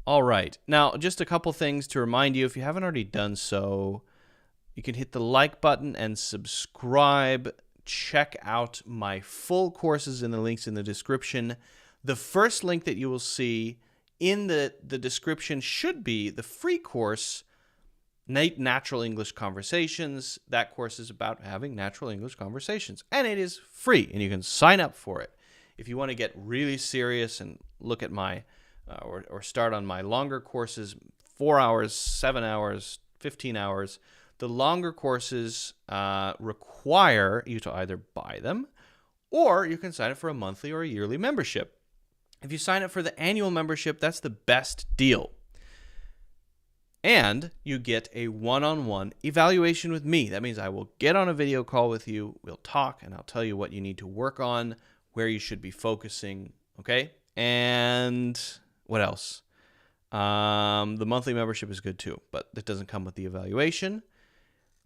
All right. Now, just a couple things to remind you. If you haven't already done so, you can hit the like button and subscribe. Check out my full courses in the links in the description. The first link that you will see in the description should be the free course, Natural English Conversations. That course is about having natural English conversations, and it is free, and you can sign up for it. If you want to get really serious and look at my, or start on my longer courses, 4 hours, 7 hours, 15 hours, the longer courses require you to either buy them, or you can sign up for a monthly or a yearly membership. If you sign up for the annual membership, that's the best deal. And you get a one-on-one evaluation with me. That means I will get on a video call with you, we'll talk, and I'll tell you what you need to work on, where you should be focusing, okay? And what else? The monthly membership is good too, but it doesn't come with the evaluation.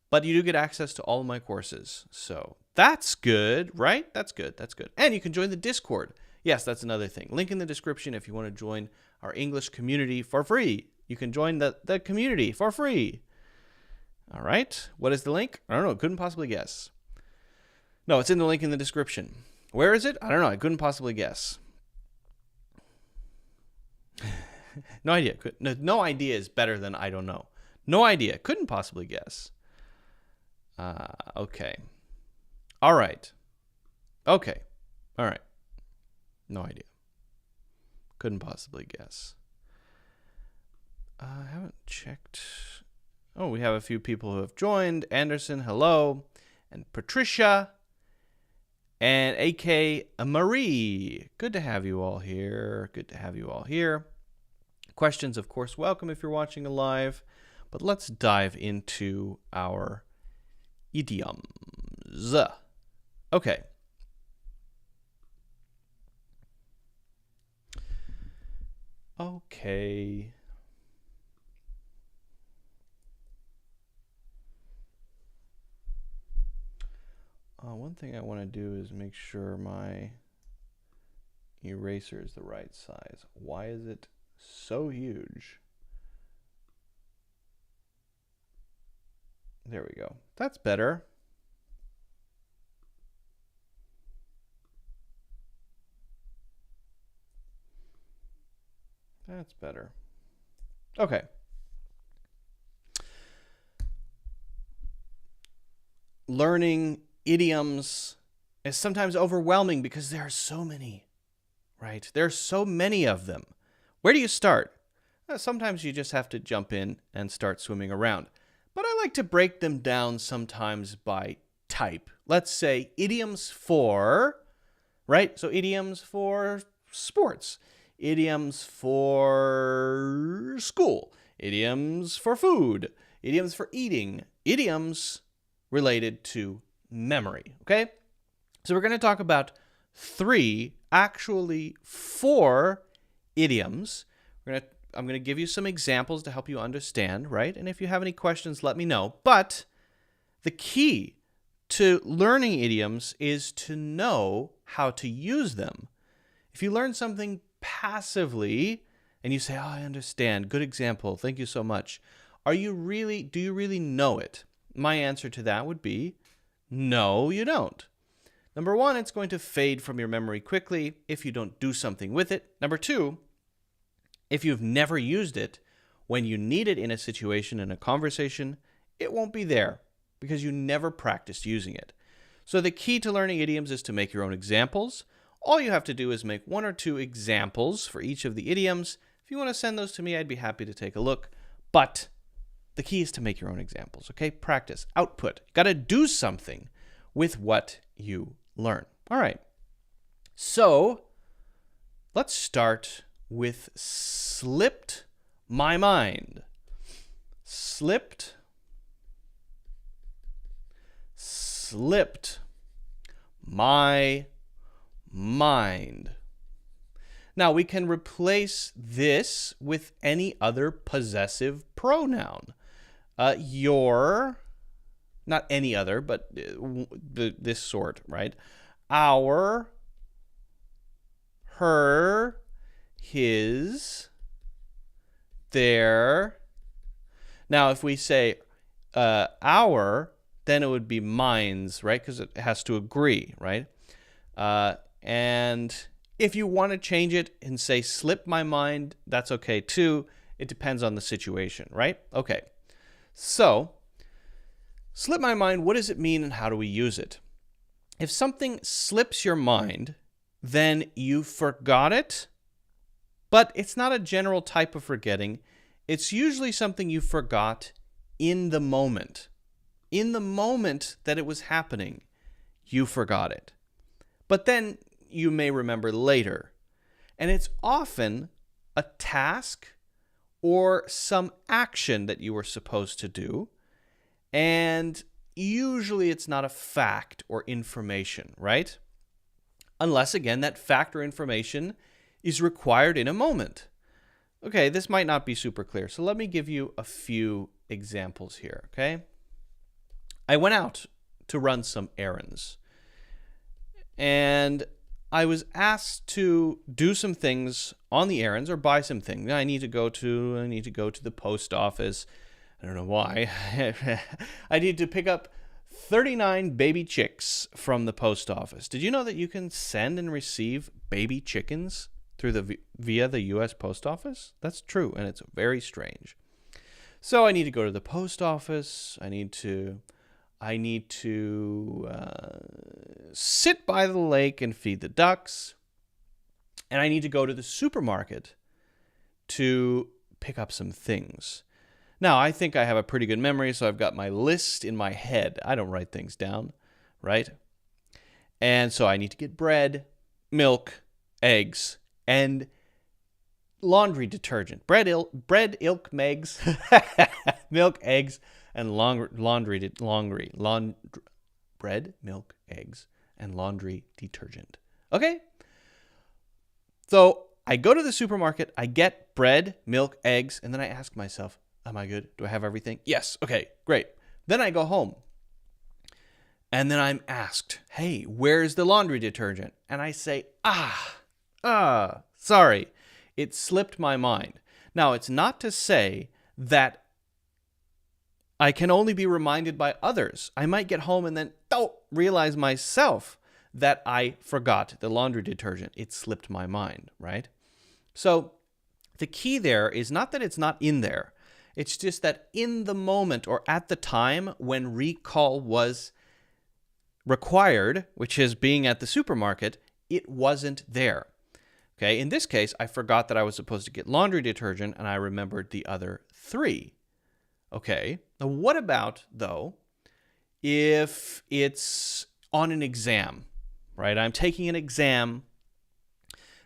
But you do get access to all of my courses. So that's good, right? That's good. That's good. And you can join the Discord. Yes, that's another thing. Link in the description if you want to join our English community for free. You can join the community for free. All right. What is the link? I don't know. Couldn't possibly guess. No, it's in the link in the description. Where is it? I don't know. I couldn't possibly guess. No idea. No idea is better than I don't know. No idea. Couldn't possibly guess. Okay. All right. Okay. All right. No idea. Couldn't possibly guess. I haven't checked. Oh, we have a few people who have joined. Anderson, hello. And Patricia. And AK Marie. Good to have you all here. Good to have you all here. Questions, of course, welcome if you're watching live. But let's dive into our idioms. Okay. Okay. One thing I want to do is make sure my eraser is the right size. Why is it so huge? There we go. That's better. That's better. Okay. Learning idioms is sometimes overwhelming because there are so many, right? There are so many of them. Where do you start? Sometimes you just have to jump in and start swimming around. But I like to break them down sometimes by type. Let's say idioms for, right? So idioms for sports, idioms for school, idioms for food, idioms for eating, idioms related to memory, okay? So we're going to talk about 3, actually 4 idioms. I'm going to give you some examples to help you understand, right? And if you have any questions, let me know. But the key to learning idioms is to know how to use them. If you learn something passively and you say, "Oh, I understand. Good example. Thank you so much." Do you really know it? My answer to that would be, no, you don't. Number 1, it's going to fade from your memory quickly if you don't do something with it. Number 2, if you've never used it, when you need it in a situation, in a conversation, it won't be there because you never practiced using it. So the key to learning idioms is to make your own examples. All you have to do is make 1 or 2 examples for each of the idioms. If you want to send those to me, I'd be happy to take a look. But the key is to make your own examples, okay? Practice, output. Got to do something with what you learn. All right. So let's start with slipped my mind. Slipped my mind. Now, we can replace this with any other possessive pronoun. Your, not any other, but this sort, right? Our, her, his, their. Now, if we say our, then it would be mine's, right? Because it has to agree, right? And if you want to change it and say slip my mind, that's okay too. It depends on the situation, right? Okay. So, slip my mind, what does it mean and how do we use it? If something slips your mind, then you forgot it, but it's not a general type of forgetting. It's usually something you forgot in the moment. In the moment that it was happening, you forgot it. But then you may remember later. And it's often a task or some action that you were supposed to do. And usually it's not a fact or information, right? Unless, again, that fact or information is required in a moment. Okay, this might not be super clear. So let me give you a few examples here, okay? I went out to run some errands. And I was asked to do some things on the errands or buy some things. I need to go to the post office. I don't know why. I need to pick up 39 baby chicks from the post office. Did you know that you can send and receive baby chickens via the U.S. post office? That's true, and it's very strange. So I need to go to the post office. I need to sit by the lake and feed the ducks. And I need to go to the supermarket to pick up some things. Now, I think I have a pretty good memory, so I've got my list in my head. I don't write things down, right? And so I need to get bread, milk, eggs, and laundry detergent. Bread, ilk, megs, milk, eggs, and bread, milk, eggs, and laundry detergent. Okay? So I go to the supermarket, I get bread, milk, eggs, and then I ask myself, am I good? Do I have everything? Yes. Okay, great. Then I go home. And then I'm asked, hey, where's the laundry detergent? And I say, sorry. It slipped my mind. Now, it's not to say that I can only be reminded by others. I might get home and then realize myself that I forgot the laundry detergent. It slipped my mind, right? So the key there is not that it's not in there. It's just that in the moment or at the time when recall was required, which is being at the supermarket, it wasn't there. Okay, in this case, I forgot that I was supposed to get laundry detergent, and I remembered the other 3. Okay, now what about, though, if it's on an exam, right? I'm taking an exam,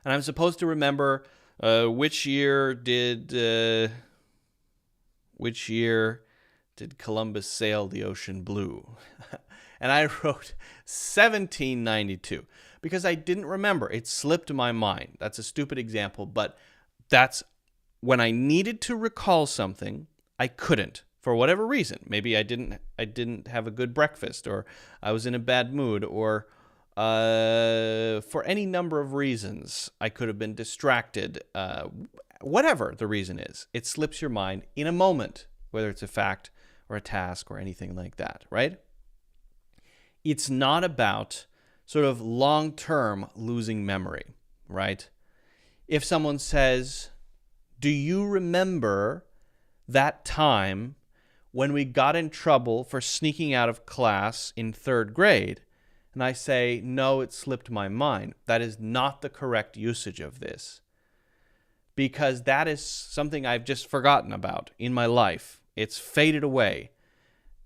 and I'm supposed to remember which year did Columbus sail the ocean blue? And I wrote 1792 because I didn't remember. It slipped my mind. That's a stupid example, but that's when I needed to recall something, I couldn't for whatever reason. Maybe I didn't have a good breakfast, or I was in a bad mood, or for any number of reasons, I could have been distracted. Whatever the reason is, it slips your mind in a moment, whether it's a fact or a task or anything like that, right? It's not about sort of long-term losing memory, right? If someone says, do you remember that time when we got in trouble for sneaking out of class in 3rd grade? And I say, no, it slipped my mind. That is not the correct usage of this, because that is something I've just forgotten about in my life. It's faded away.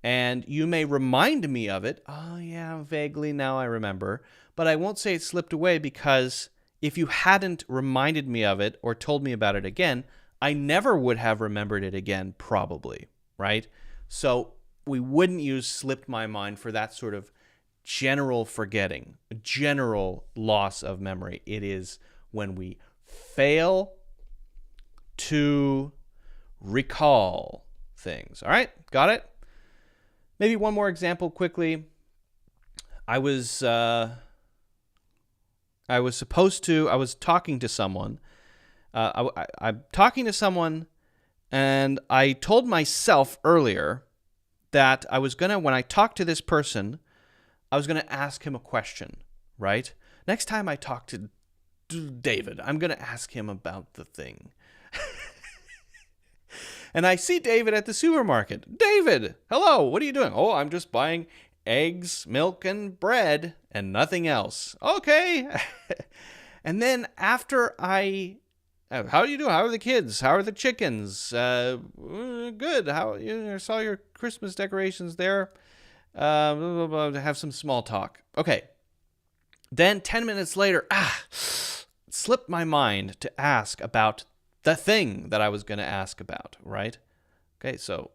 And you may remind me of it. Oh, yeah, vaguely now I remember. But I won't say it slipped away, because if you hadn't reminded me of it or told me about it again, I never would have remembered it again, probably, right? So we wouldn't use slipped my mind for that sort of general forgetting, general loss of memory. It is when we fail to recall things. All right, got it? Maybe one more example quickly. I was talking to someone. I'm talking to someone, and I told myself earlier that I was going to, when I talk to this person, I was going to ask him a question, right? Next time I talk to David, I'm going to ask him about the thing. And I see David at the supermarket. David, hello, what are you doing? Oh, I'm just buying eggs, milk, and bread, and nothing else. Okay. And then after how are you doing? How are the kids? How are the chickens? Good. I saw your Christmas decorations there. Blah, blah, blah, to have some small talk. Okay. Then 10 minutes later, it slipped my mind to ask about the thing that I was going to ask about, right? Okay, so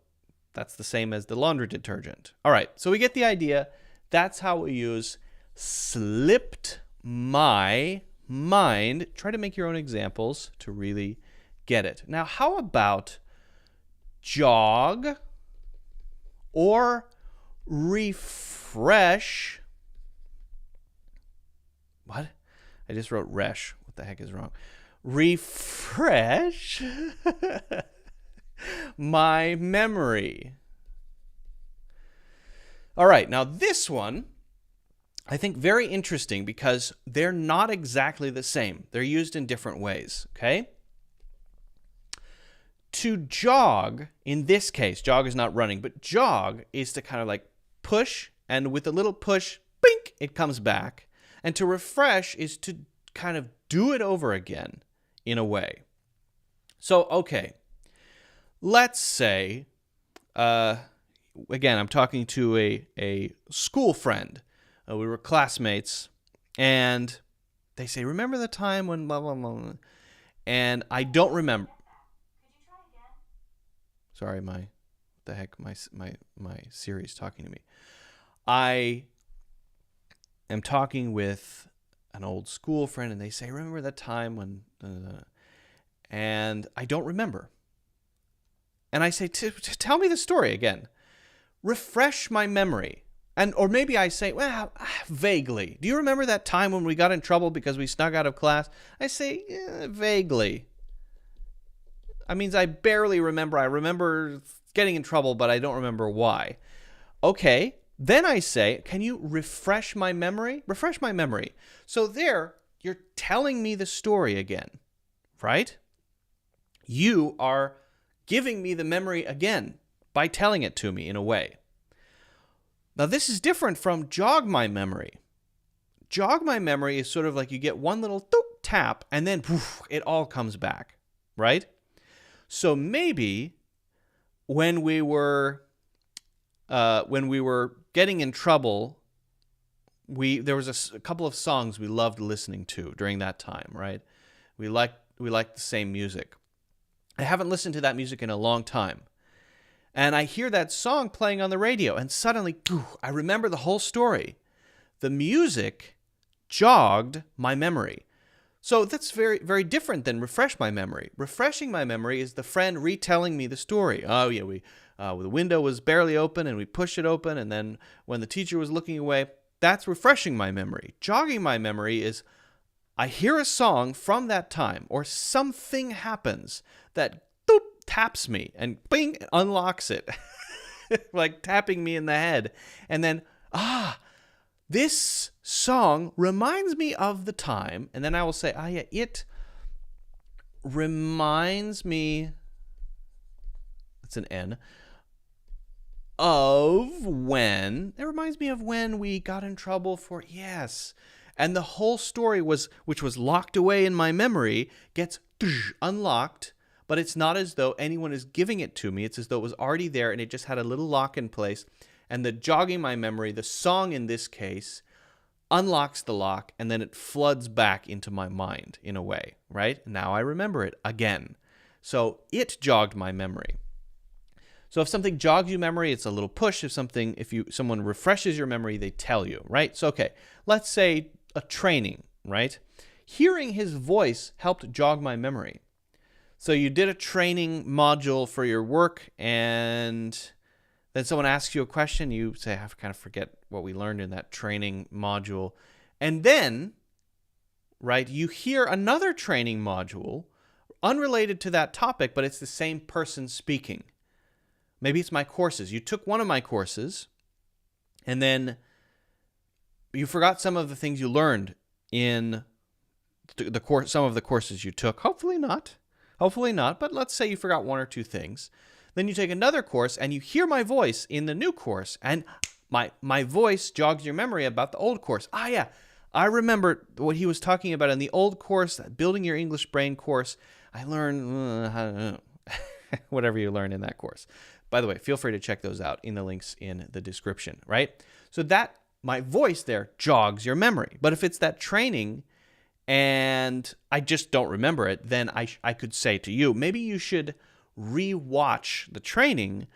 that's the same as the laundry detergent. All right, so we get the idea. That's how we use slipped my mind. Try to make your own examples to really get it. Now, how about jog or refresh? What? I just wrote resh. What the heck is wrong? Refresh my memory. All right, now this one I think very interesting because they're not exactly the same. They're used in different ways, okay? To jog, in this case, jog is not running, but jog is to kind of like push, and with a little push, bink, it comes back. And to refresh is to kind of do it over again in a way. So, okay, let's say, again, I'm talking to a school friend. We were classmates, and they say, remember the time when blah, blah, blah, blah. And I don't remember. Could you try again? Sorry, what the heck, my Siri's talking to me. I am talking with an old school friend, and they say, remember that time when, and I don't remember. And I say, tell me the story again. Refresh my memory. Or maybe I say, well, vaguely. Do you remember that time when we got in trouble because we snuck out of class? I say, vaguely. That means I barely remember. I remember getting in trouble, but I don't remember why. Okay. Then I say, can you refresh my memory? Refresh my memory. So there, you're telling me the story again, right? You are giving me the memory again by telling it to me in a way. Now, this is different from jog my memory. Jog my memory is sort of like you get one little doop, tap, and then poof, it all comes back, right? So maybe when we were getting in trouble, there was a couple of songs we loved listening to during that time, right? We liked the same music. I haven't listened to that music in a long time. And I hear that song playing on the radio, and suddenly, I remember the whole story. The music jogged my memory. So that's very, very different than refresh my memory. Refreshing my memory is the friend retelling me the story. Oh, yeah, the window was barely open, and we pushed it open, and then when the teacher was looking away, that's refreshing my memory. Jogging my memory is I hear a song from that time, or something happens that taps me and bing, unlocks it, like tapping me in the head. And then, this song reminds me of the time. And then I will say, yeah, it reminds me, it's an N, of when, it reminds me of when we got in trouble for, yes. And the whole story which was locked away in my memory, gets unlocked. But it's not as though anyone is giving it to me. It's as though it was already there and it just had a little lock in place. And the jogging my memory, the song in this case, unlocks the lock, and then it floods back into my mind in a way, right? Now I remember it again. So it jogged my memory. So if something jogs your memory, it's a little push. If someone refreshes your memory, they tell you, right? So, okay, let's say a training, right? Hearing his voice helped jog my memory. So you did a training module for your work, and then someone asks you a question. You say, I kind of forget what we learned in that training module. And then, right, you hear another training module unrelated to that topic, but it's the same person speaking. Maybe it's my courses. You took one of my courses, and then you forgot some of the things you learned in the course, some of the courses you took. Hopefully not, but let's say you forgot one or two things. Then you take another course, and you hear my voice in the new course, and my voice jogs your memory about the old course. Yeah, I remember what he was talking about in the old course, that Building Your English Brain course. I learned, I don't know, whatever you learn in that course. By the way, feel free to check those out in the links in the description, right? So that, my voice there jogs your memory. But if it's that training and I just don't remember it, then I could say to you, maybe you should re-watch the training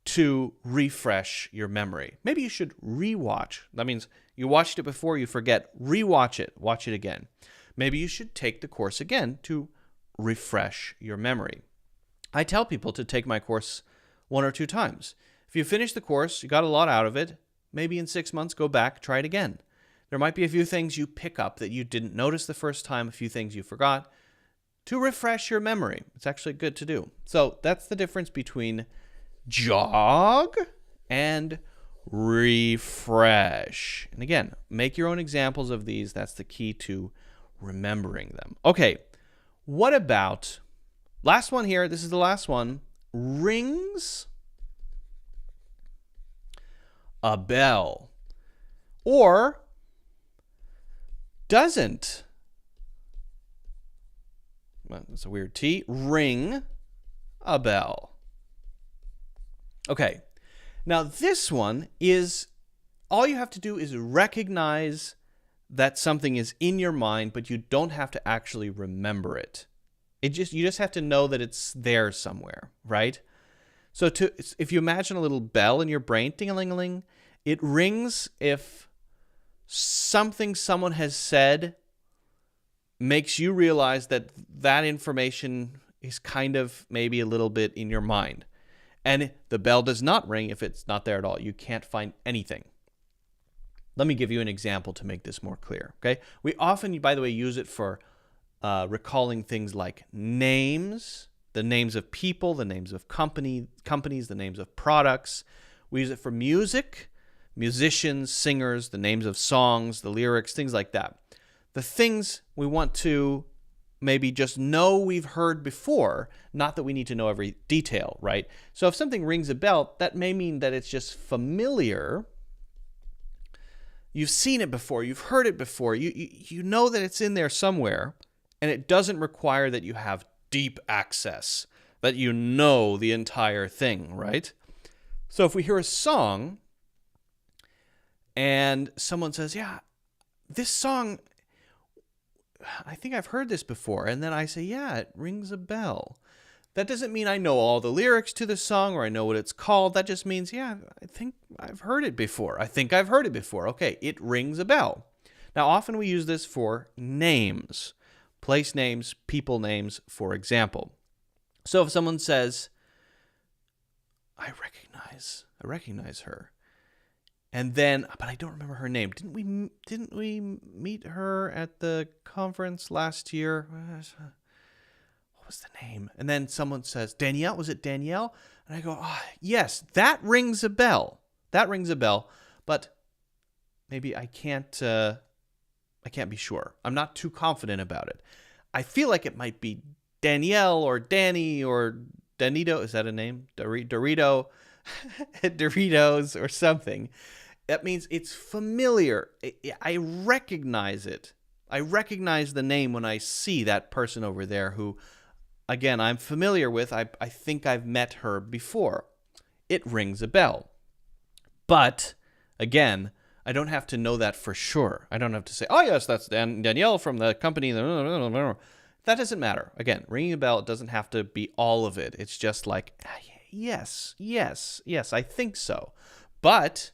to refresh your memory. Maybe you should re-watch. That means you watched it before, you forget. Re-watch it. Watch it again. Maybe you should take the course again to refresh your memory. I tell people to take my course 1 or 2 times. If you finish the course, you got a lot out of it, maybe in 6 months, go back, try it again. There might be a few things you pick up that you didn't notice the first time, a few things you forgot, to refresh your memory. It's actually good to do. So that's the difference between jog and refresh. And again, make your own examples of these. That's the key to remembering them. Okay, what about, last one here, this is the last one, rings a bell or doesn't, well, that's a weird T, ring a bell. Okay, now this one is, all you have to do is recognize that something is in your mind, but you don't have to actually remember it. You just have to know that it's there somewhere, right? So if you imagine a little bell in your brain, ding-a-ling-a-ling, it rings if something someone has said makes you realize that that information is kind of maybe a little bit in your mind. And the bell does not ring if it's not there at all. You can't find anything. Let me give you an example to make this more clear, okay? We often, by the way, use it for recalling things like names, the names of people, the names of companies, the names of products. We use it for music, musicians, singers, the names of songs, the lyrics, things like that. The things we want to maybe just know we've heard before, not that we need to know every detail, right? So if something rings a bell, that may mean that it's just familiar. You've seen it before, you've heard it before, you know that it's in there somewhere, And it doesn't require that you have deep access, that you know the entire thing, right? So if we hear a song and someone says, yeah, this song, I think I've heard this before. And then I say, yeah, it rings a bell. That doesn't mean I know all the lyrics to the song or I know what it's called. That just means, yeah, I think I've heard it before. Okay, it rings a bell. Now, often we use this for names, place names, people names, for example. So if someone says, I recognize her. And then, but I don't remember her name. Didn't we meet her at the conference last year? What was the name? And then someone says, Danielle, was it Danielle? And I go, oh, yes, that rings a bell. But maybe I can't be sure. I'm not too confident about it. I feel like it might be Danielle or Danny or Danito. Is that a name? Dorito, Doritos or something. That means it's familiar. I recognize it. I recognize the name when I see that person over there who, again, I'm familiar with. I think I've met her before. It rings a bell. But, again, I don't have to know that for sure. I don't have to say, oh, yes, that's Danielle from the company. That doesn't matter. Again, ringing a bell doesn't have to be all of it. It's just like, yes, I think so. But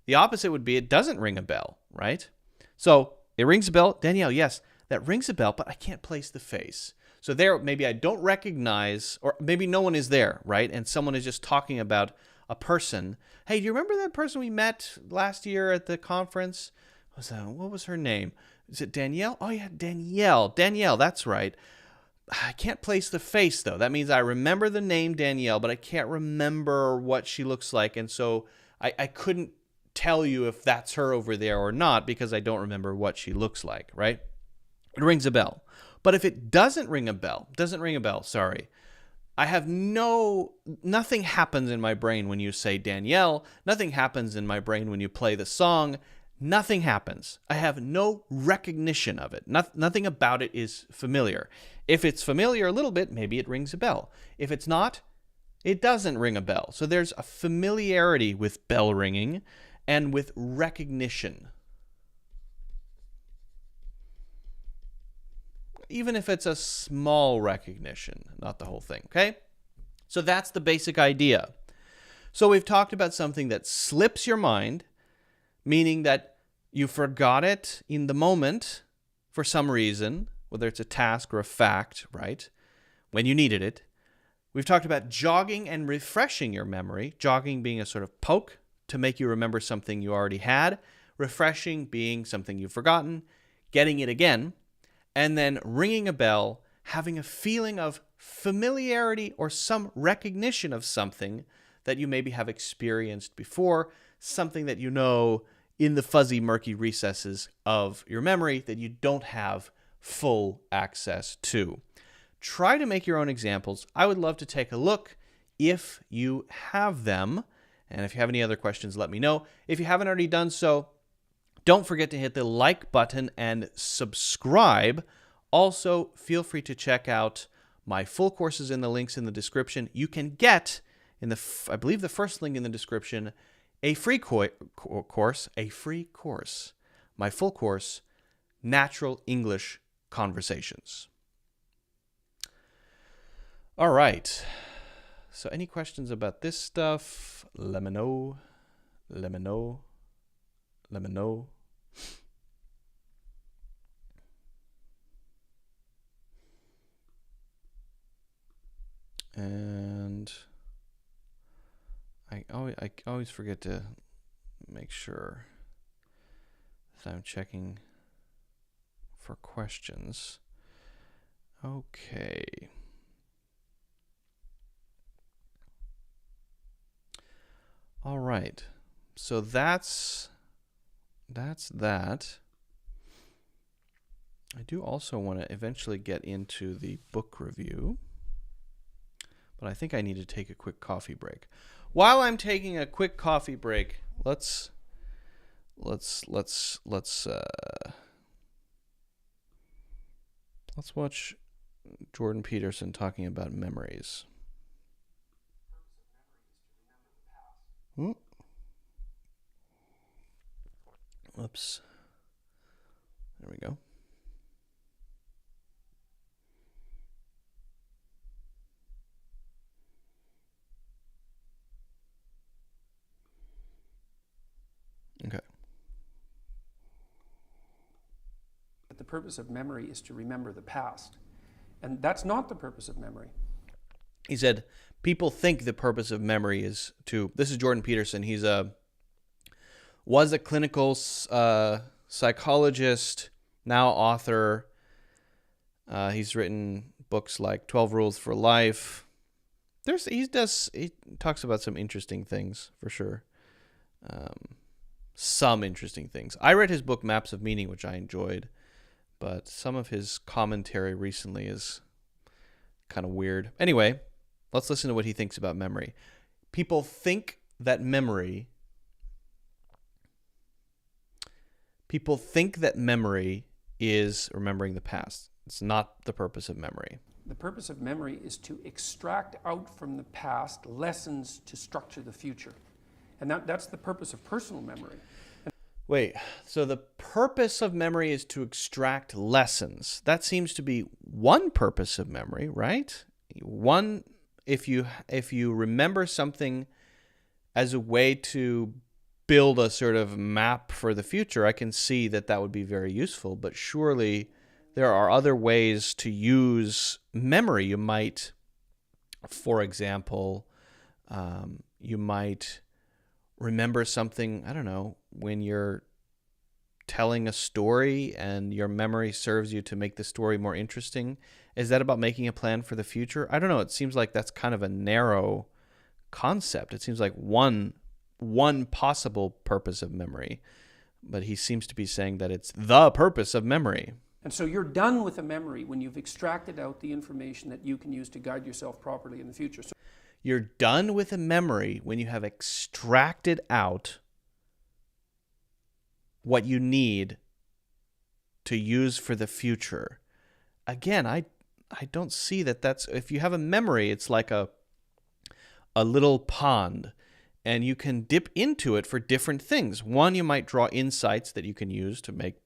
the opposite would be it doesn't ring a bell, right? So it rings a bell. Danielle, yes, that rings a bell, but I can't place the face. So there, maybe I don't recognize, or maybe no one is there, right? And someone is just talking about a person. Hey, do you remember that person we met last year at the conference? What was her name? Is it Danielle? Oh, yeah, Danielle. Danielle, that's right. I can't place the face, though. That means I remember the name Danielle, but I can't remember what she looks like. And so I couldn't tell you if that's her over there or not because I don't remember what she looks like, right? It rings a bell. But if it doesn't ring a bell, I have nothing happens in my brain when you say Danielle. Nothing happens in my brain when you play the song. Nothing happens. I have no recognition of it. Nothing about it is familiar. If it's familiar a little bit, maybe it rings a bell. If it's not, it doesn't ring a bell. So there's a familiarity with bell ringing and with recognition. Even if it's a small recognition, not the whole thing, okay? So that's the basic idea. So we've talked about something that slips your mind, meaning that you forgot it in the moment for some reason, whether it's a task or a fact, right? When you needed it. We've talked about jogging and refreshing your memory, jogging being a sort of poke to make you remember something you already had, refreshing being something you've forgotten, getting it again, and then ringing a bell, having a feeling of familiarity or some recognition of something that you maybe have experienced before, something that you know in the fuzzy, murky recesses of your memory that you don't have full access to. Try to make your own examples. I would love to take a look if you have them. And if you have any other questions, let me know. If you haven't already done so, don't forget to hit the like button and subscribe. Also, feel free to check out my full courses in the links in the description. You can get, I believe the first link in the description, a free course, my full course, Natural English Conversations. All right. So any questions about this stuff? Let me know. And I always forget to make sure that I'm checking for questions. Okay. All right. So that's that. I do also want to eventually get into the book review, but I think I need to take a quick coffee break. While I'm taking a quick coffee break, let's Let's watch Jordan Peterson talking about memories. Oops. There we go. Okay. But the purpose of memory is to remember the past. And that's not the purpose of memory. He said, people think the purpose of memory is to, this is Jordan Peterson. Was a clinical psychologist, now author. He's written books like 12 Rules for Life. He talks about some interesting things for sure. Some interesting things. I read his book Maps of Meaning, which I enjoyed, but some of his commentary recently is kind of weird. Anyway, let's listen to what he thinks about memory. People think that memory is remembering the past. It's not the purpose of memory. The purpose of memory is to extract out from the past lessons to structure the future. And that's the purpose of personal memory. Wait, so the purpose of memory is to extract lessons. That seems to be one purpose of memory, right? One, if you remember something as a way to build a sort of map for the future, I can see that would be very useful. But surely there are other ways to use memory. You might, for example, you might remember something, I don't know, when you're telling a story and your memory serves you to make the story more interesting. Is that about making a plan for the future? I don't know. It seems like that's kind of a narrow concept. It seems like one possible purpose of memory, but he seems to be saying that it's the purpose of memory. And so you're done with a memory when you've extracted out the information that you can use to guide yourself properly in the future. So you're done with a memory when you have extracted out what you need to use for the future. Again, I don't see that's, if you have a memory, it's like a little pond, and you can dip into it for different things. One, you might draw insights that you can use to make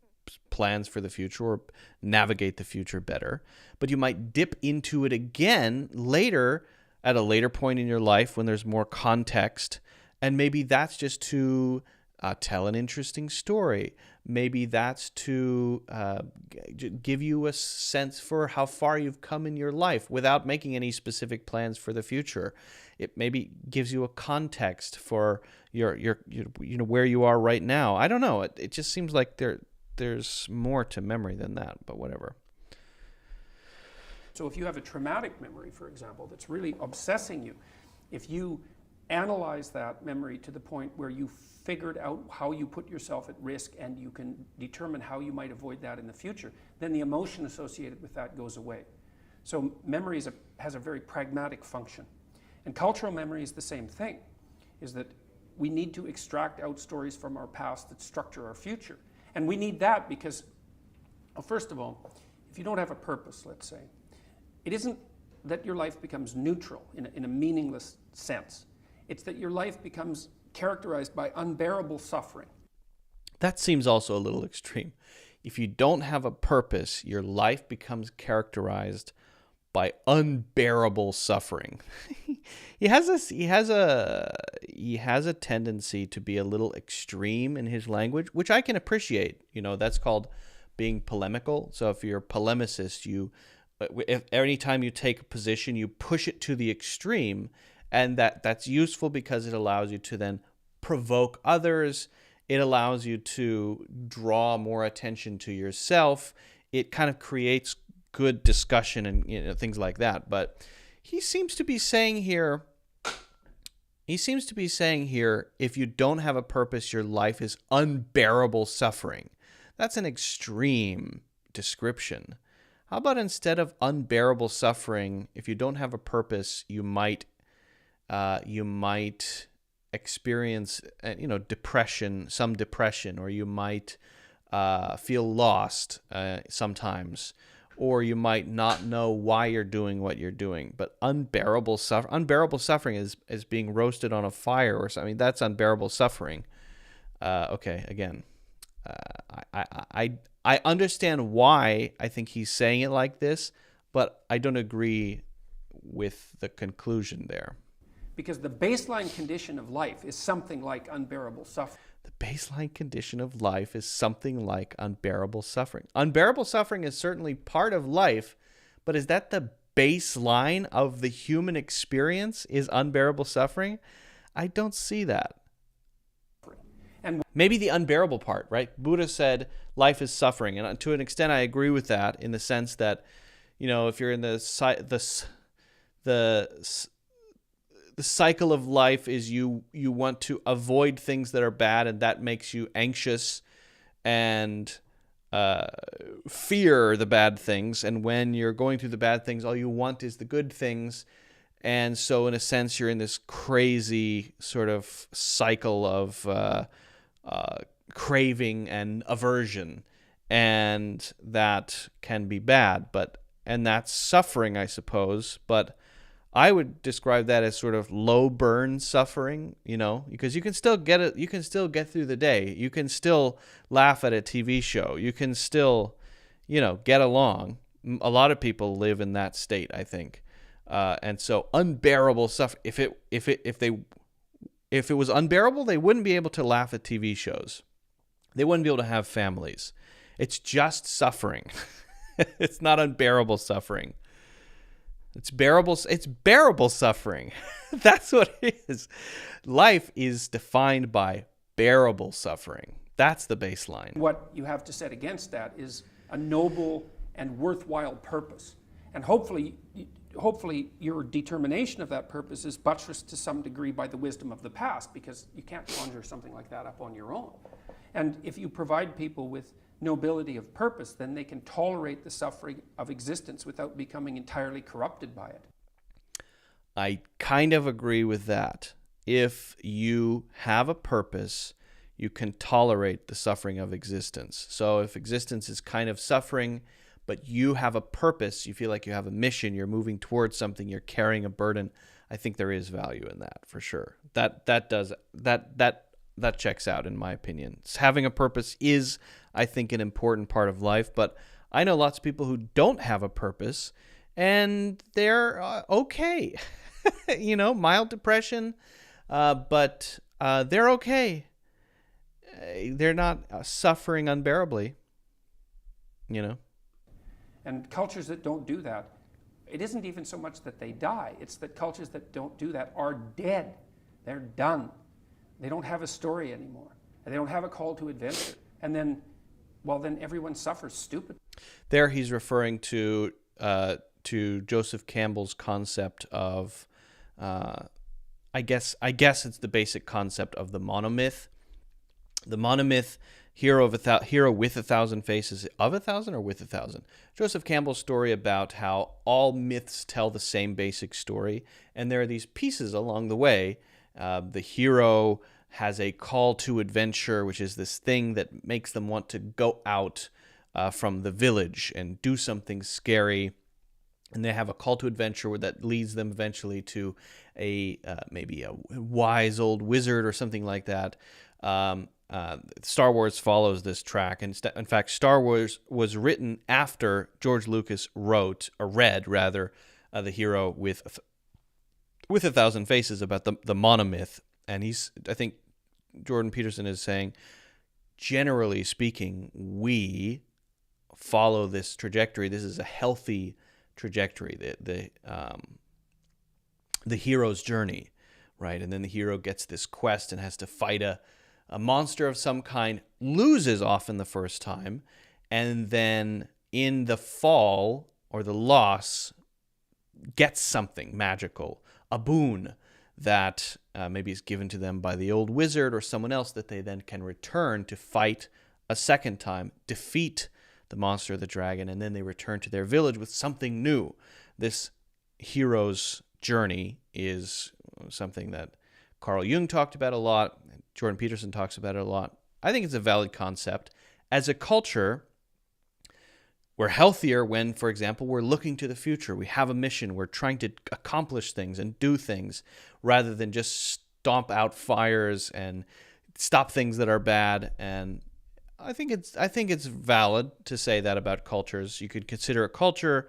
plans for the future or navigate the future better. But you might dip into it again later, at a later point in your life when there's more context, and maybe that's just to tell an interesting story. Maybe that's to give you a sense for how far you've come in your life without making any specific plans for the future. It maybe gives you a context for your where you are right now. I don't know. It just seems like there's more to memory than that, but whatever. So if you have a traumatic memory, for example, that's really obsessing you, if you analyze that memory to the point where you figured out how you put yourself at risk and you can determine how you might avoid that in the future, then the emotion associated with that goes away. So memory has a very pragmatic function. And cultural memory is the same thing, is that we need to extract out stories from our past that structure our future. And we need that because, well, first of all, if you don't have a purpose, let's say, it isn't that your life becomes neutral in a meaningless sense. It's that your life becomes characterized by unbearable suffering. That seems also a little extreme. If you don't have a purpose, your life becomes characterized by unbearable suffering. He has a tendency to be a little extreme in his language, which I can appreciate. That's called being polemical. So if you're a polemicist, if anytime you take a position, you push it to the extreme, and that's useful because it allows you to then provoke others. It allows you to draw more attention to yourself. It kind of creates good discussion and things like that. But he seems to be saying here, if you don't have a purpose, your life is unbearable suffering. That's an extreme description. How about instead of unbearable suffering, if you don't have a purpose, you might experience, depression, or you might feel lost sometimes, or you might not know why you're doing what you're doing. But unbearable suffering is being roasted on a fire or something. That's unbearable suffering. Okay, again, I understand why I think he's saying it like this, but I don't agree with the conclusion there. Because the baseline condition of life is something like unbearable suffering. The baseline condition of life is something like unbearable suffering. Unbearable suffering is certainly part of life, but is that the baseline of the human experience, is unbearable suffering? I don't see that. And maybe the unbearable part, right? Buddha said life is suffering, and to an extent I agree with that, in the sense that, if you're in the cycle of life is you want to avoid things that are bad, and that makes you anxious and fear the bad things. And when you're going through the bad things, all you want is the good things. And so in a sense, you're in this crazy sort of cycle of craving and aversion, and that can be bad, and that's suffering, I suppose. But I would describe that as sort of low burn suffering, because you can still get it. You can still get through the day. You can still laugh at a TV show. You can still, get along. A lot of people live in that state, I think. And so unbearable suffering. If it was unbearable, they wouldn't be able to laugh at TV shows. They wouldn't be able to have families. It's just suffering. It's not unbearable suffering. It's bearable suffering. That's what it is. Life is defined by bearable suffering. That's the baseline. what you have to set against that is a noble and worthwhile purpose. And hopefully your determination of that purpose is buttressed to some degree by the wisdom of the past, because you can't conjure something like that up on your own. And if you provide people with nobility of purpose, then they can tolerate the suffering of existence without becoming entirely corrupted by it. I kind of agree with that. If you have a purpose, you can tolerate the suffering of existence. So if existence is kind of suffering, but you have a purpose, you feel like you have a mission, you're moving towards something, you're carrying a burden, I think there is value in that, for sure. That checks out, in my opinion. Having a purpose is, I think, an important part of life, but I know lots of people who don't have a purpose, and they're okay. Mild depression, but they're okay. They're not suffering unbearably, And cultures that don't do that, it isn't even so much that they die, it's that cultures that don't do that are dead. They're done. They don't have a story anymore. They don't have a call to adventure. And then everyone suffers stupid. There he's referring to Joseph Campbell's concept of, I guess it's the basic concept of the monomyth. The monomyth, hero with 1,000 faces, of 1,000 or with 1,000? Joseph Campbell's story about how all myths tell the same basic story, and there are these pieces along the way. The hero has a call to adventure, which is this thing that makes them want to go out from the village and do something scary. And they have a call to adventure that leads them eventually to maybe a wise old wizard or something like that. Star Wars follows this track. And in fact, Star Wars was written after George Lucas read the hero with 1,000 faces about the monomyth. And I think Jordan Peterson is saying, generally speaking, we follow this trajectory. This is a healthy trajectory, the hero's journey, right? And then the hero gets this quest and has to fight a monster of some kind, loses often the first time, and then in the fall or the loss gets something magical, a boon that maybe is given to them by the old wizard or someone else, that they then can return to fight a second time, defeat the monster, the dragon, and then they return to their village with something new. This hero's journey is something that Carl Jung talked about a lot, Jordan Peterson talks about it a lot. I think it's a valid concept. As a culture, We're healthier when, for example, we're looking to the future. We have a mission. We're trying to accomplish things and do things rather than just stomp out fires and stop things that are bad. And I think it's valid to say that about cultures. You could consider a culture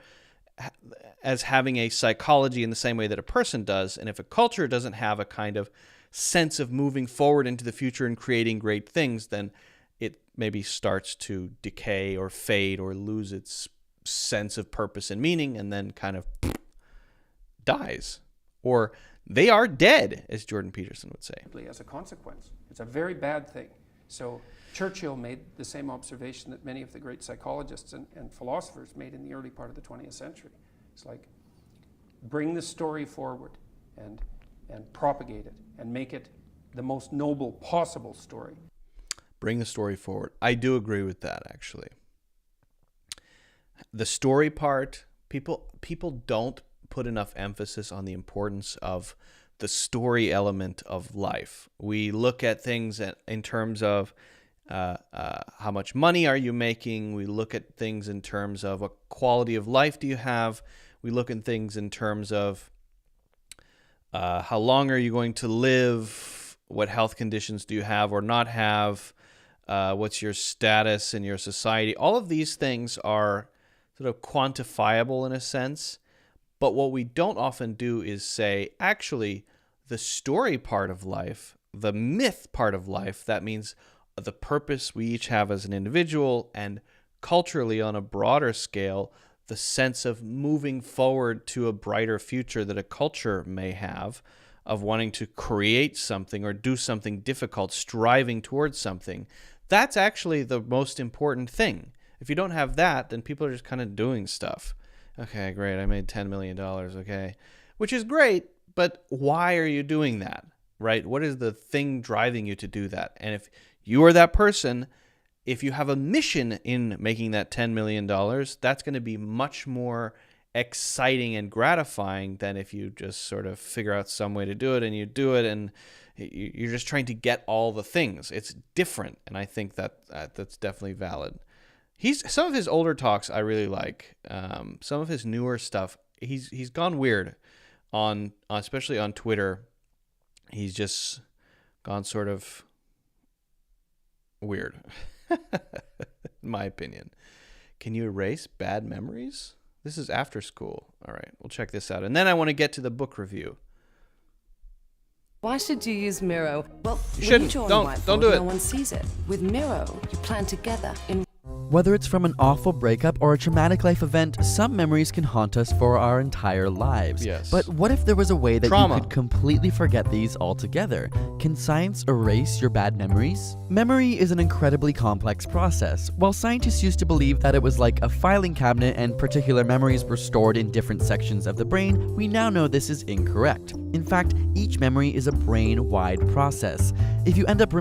as having a psychology in the same way that a person does. And if a culture doesn't have a kind of sense of moving forward into the future and creating great things, then it maybe starts to decay or fade or lose its sense of purpose and meaning, and then kind of dies. Or they are dead, as Jordan Peterson would say. As a consequence. It's a very bad thing. So Churchill made the same observation that many of the great psychologists and philosophers made in the early part of the 20th century. It's like, bring the story forward and propagate it and make it the most noble possible story. Bring the story forward. I do agree with that, actually. The story part, people don't put enough emphasis on the importance of the story element of life. We look at things in terms of how much money are you making? We look at things in terms of what quality of life do you have? We look at things in terms of how long are you going to live? What health conditions do you have or not have? What's your status in your society? All of these things are sort of quantifiable in a sense. But what we don't often do is say, actually, the story part of life, the myth part of life, that means the purpose we each have as an individual, and culturally on a broader scale, the sense of moving forward to a brighter future that a culture may have, of wanting to create something or do something difficult, striving towards something. That's actually the most important thing. If you don't have that, then people are just kind of doing stuff. Okay, great, I made $10 million, okay. Which is great, but why are you doing that, right? What is the thing driving you to do that? And if you are that person, if you have a mission in making that $10 million, that's going to be much more exciting and gratifying than if you just sort of figure out some way to do it and you do it and you're just trying to get all the things. It's different, and I think that that's definitely valid. Some of his older talks I really like. Some of his newer stuff, he's gone weird on, especially on Twitter. He's just gone sort of weird, in my opinion. Can you erase bad memories? This is after school. All right, we'll check this out. And then I want to get to the book review. Why should you use Miro? Well, you shouldn't. Don't do it. No one sees it. With Miro, you plan together in... Whether it's from an awful breakup or a traumatic life event, some memories can haunt us for our entire lives. Yes. But what if there was a way that Trauma. you could completely forget these altogether? Can science erase your bad memories? Memory is an incredibly complex process. While scientists used to believe that it was like a filing cabinet and particular memories were stored in different sections of the brain, we now know this is incorrect. In fact, each memory is a brain-wide process. If you end up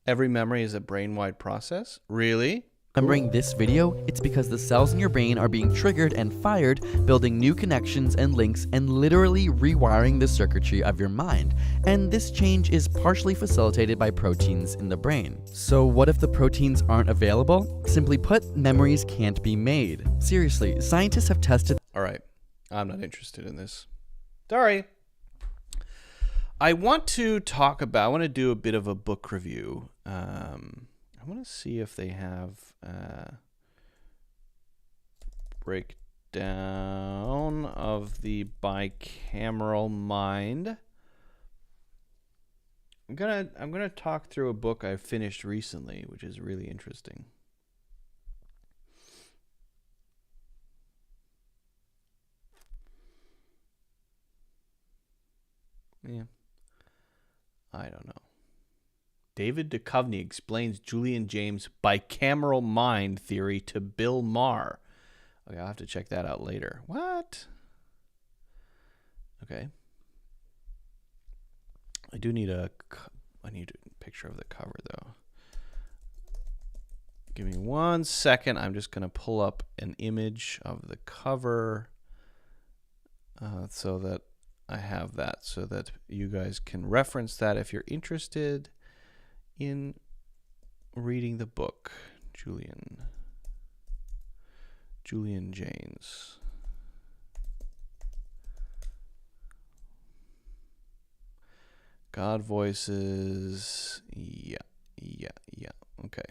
Every memory is a brain-wide process? Really? remembering this video, it's because the cells in your brain are being triggered and fired, building new connections and links and literally rewiring the circuitry of your mind. And this change is partially facilitated by proteins in the brain. So what if the proteins aren't available? Simply put, memories can't be made. Seriously, scientists have tested... All right, I'm not interested in this. Sorry. I want to do a bit of a book review. I want to see if they have breakdown of the bicameral mind. I'm gonna talk through a book I finished recently, which is really interesting. Yeah. I don't know. David Duchovny explains Julian James' bicameral mind theory to Bill Maher. Okay, I'll have to check that out later. What? Okay. I need a picture of the cover, though. Give me 1 second. I'm just going to pull up an image of the cover so that I have that, so that you guys can reference that if you're interested in reading the book. Julian Julian Jaynes. God voices. Yeah. Okay.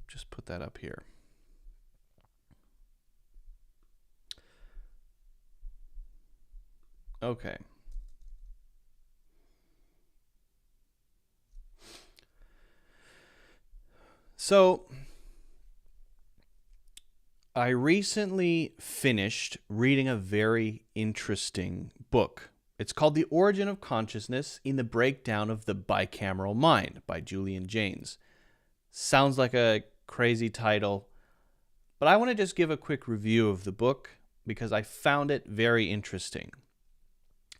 Just put that up here. Okay. So, I recently finished reading a very interesting book. It's called The Origin of Consciousness in the Breakdown of the Bicameral Mind by Julian Jaynes. Sounds like a crazy title, but I want to just give a quick review of the book because I found it very interesting.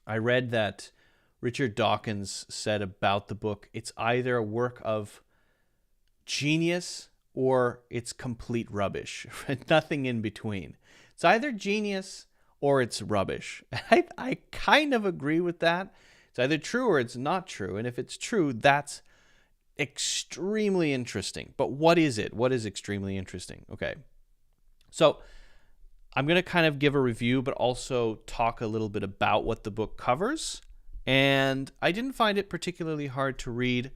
I read that Richard Dawkins said about the book, it's either a work of genius or it's complete rubbish. Nothing in between. It's either genius or it's rubbish. I kind of agree with that. It's either true or it's not true. And if it's true, that's extremely interesting. But what is it? What is extremely interesting? Okay. So I'm going to kind of give a review, but also talk a little bit about what the book covers. And I didn't find it particularly hard to read.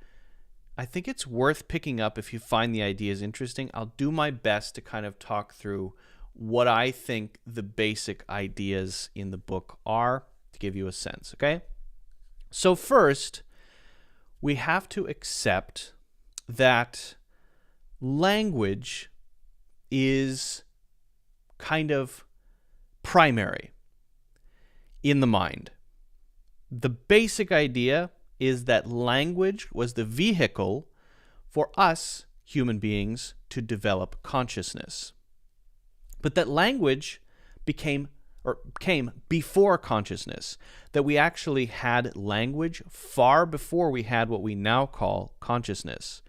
I think it's worth picking up if you find the ideas interesting. I'll do my best to kind of talk through what I think the basic ideas in the book are to give you a sense, okay? So first, we have to accept that language is kind of primary in the mind. The basic idea is that language was the vehicle for us human beings to develop consciousness. But that language came before consciousness, that we actually had language far before we had what we now call consciousness.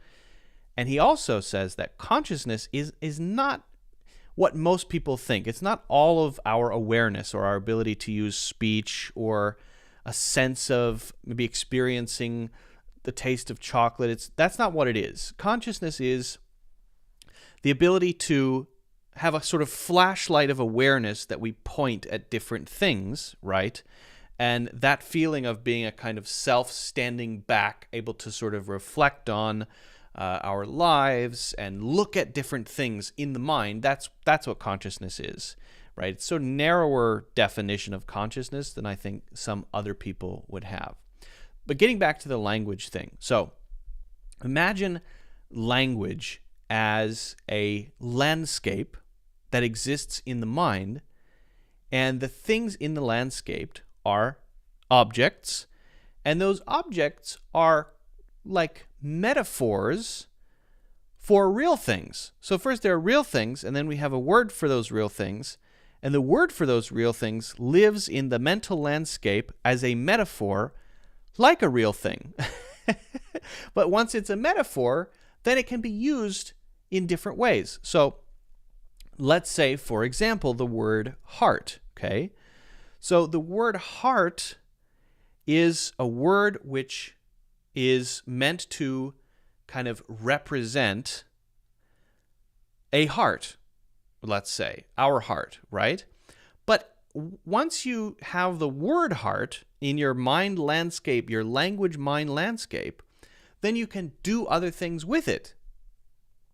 And he also says that consciousness is not what most people think. It's not all of our awareness or our ability to use speech or a sense of maybe experiencing the taste of chocolate. That's not what it is. Consciousness is the ability to have a sort of flashlight of awareness that we point at different things, right? And that feeling of being a kind of self standing back, able to sort of reflect on our lives and look at different things in the mind, that's what consciousness is. Right? It's a narrower definition of consciousness than I think some other people would have. But getting back to the language thing. So imagine language as a landscape that exists in the mind, and the things in the landscape are objects, and those objects are like metaphors for real things. So first there are real things, and then we have a word for those real things. And the word for those real things lives in the mental landscape as a metaphor, like a real thing. But once it's a metaphor, then it can be used in different ways. So let's say, for example, the word heart, okay? So the word heart is a word which is meant to kind of represent a heart. Let's say, our heart, right? But once you have the word heart in your mind landscape, your language mind landscape, then you can do other things with it.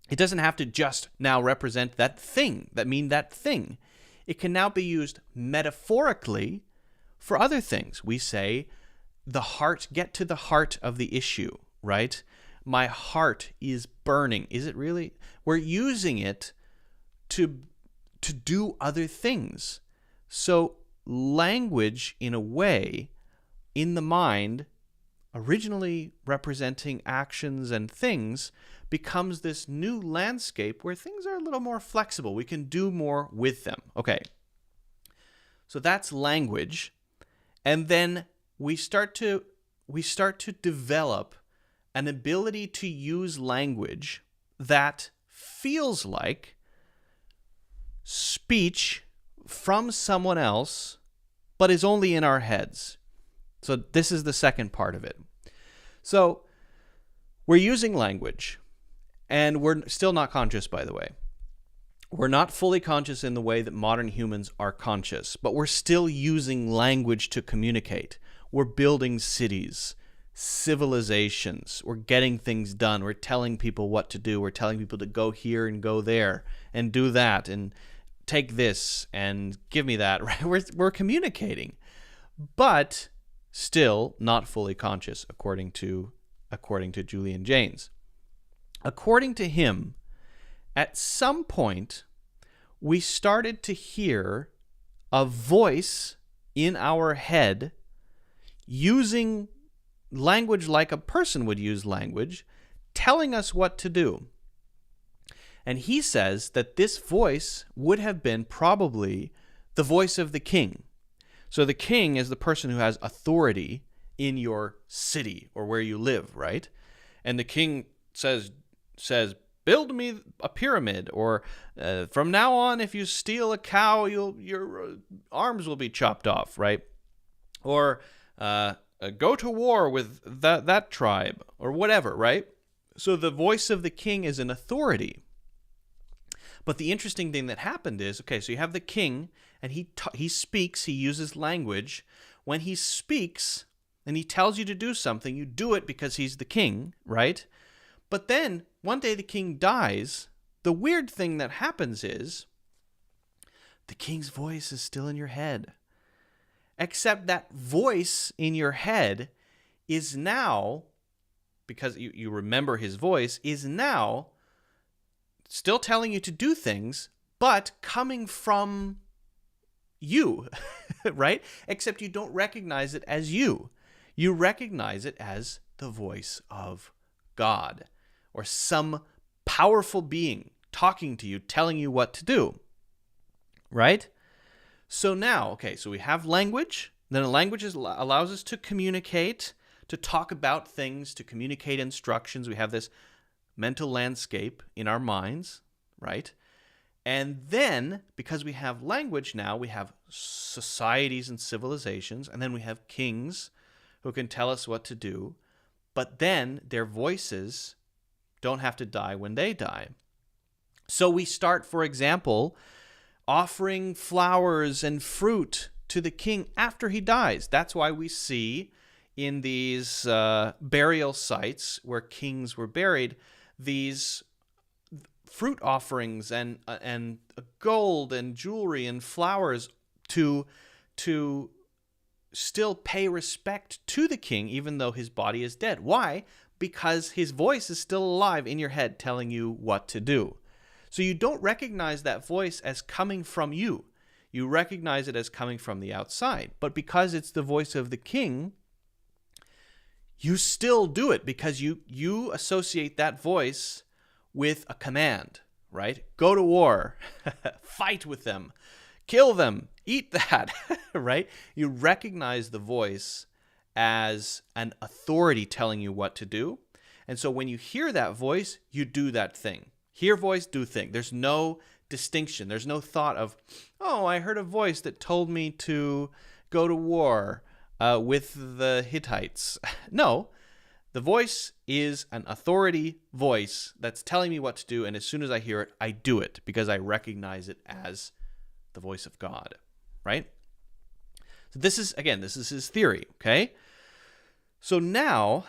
It doesn't have to just now represent that thing, that thing. It can now be used metaphorically for other things. We say, get to the heart of the issue, right? My heart is burning. Is it really? We're using it to do other things. So language, in a way, in the mind, originally representing actions and things, becomes this new landscape where things are a little more flexible. We can do more with them. Okay. So that's language. And then we start to develop an ability to use language that feels like speech from someone else, but is only in our heads. So this is the second part of it. So we're using language, and we're still not conscious, by the way. We're not fully conscious in the way that modern humans are conscious, but we're still using language to communicate. We're building cities, civilizations. We're getting things done. We're telling people what to do. We're telling people to go here and go there and do that and take this and give me that. Right? We're communicating, but still not fully conscious, according to Julian Jaynes. According to him, at some point, we started to hear a voice in our head using language like a person would use language, telling us what to do. And he says that this voice would have been probably the voice of the king. So the king is the person who has authority in your city or where you live, right? And the king says, build me a pyramid, or from now on, if you steal a cow, your arms will be chopped off, right? Or go to war with that tribe, or whatever, right? So the voice of the king is an authority. But the interesting thing that happened is, okay, so you have the king, and he speaks, he uses language. When he speaks and he tells you to do something, you do it because he's the king, right? But then, one day the king dies. The weird thing that happens is the king's voice is still in your head. Except that voice in your head is now, because you remember his voice, is now still telling you to do things, but coming from you, right? Except you don't recognize it as you. You recognize it as the voice of God, or some powerful being talking to you, telling you what to do, right? So now, okay, so we have language. Then a language allows us to communicate, to talk about things, to communicate instructions. We have this mental landscape in our minds, right? And then, because we have language now, we have societies and civilizations, and then we have kings who can tell us what to do. But then their voices don't have to die when they die. So we start, for example, offering flowers and fruit to the king after he dies. That's why we see in these burial sites where kings were buried, these fruit offerings and gold and jewelry and flowers to still pay respect to the king, even though his body is dead. Why? Because his voice is still alive in your head telling you what to do. So you don't recognize that voice as coming from you. You recognize it as coming from the outside. But because it's the voice of the king, you still do it because you associate that voice with a command, right? Go to war, fight with them, kill them, eat that, right? You recognize the voice as an authority telling you what to do. And so when you hear that voice, you do that thing. Hear voice, do thing. There's no distinction. There's no thought of, oh, I heard a voice that told me to go to war with the Hittites. No, the voice is an authority voice that's telling me what to do. And as soon as I hear it, I do it because I recognize it as the voice of God, right? So this is his theory, okay? So now,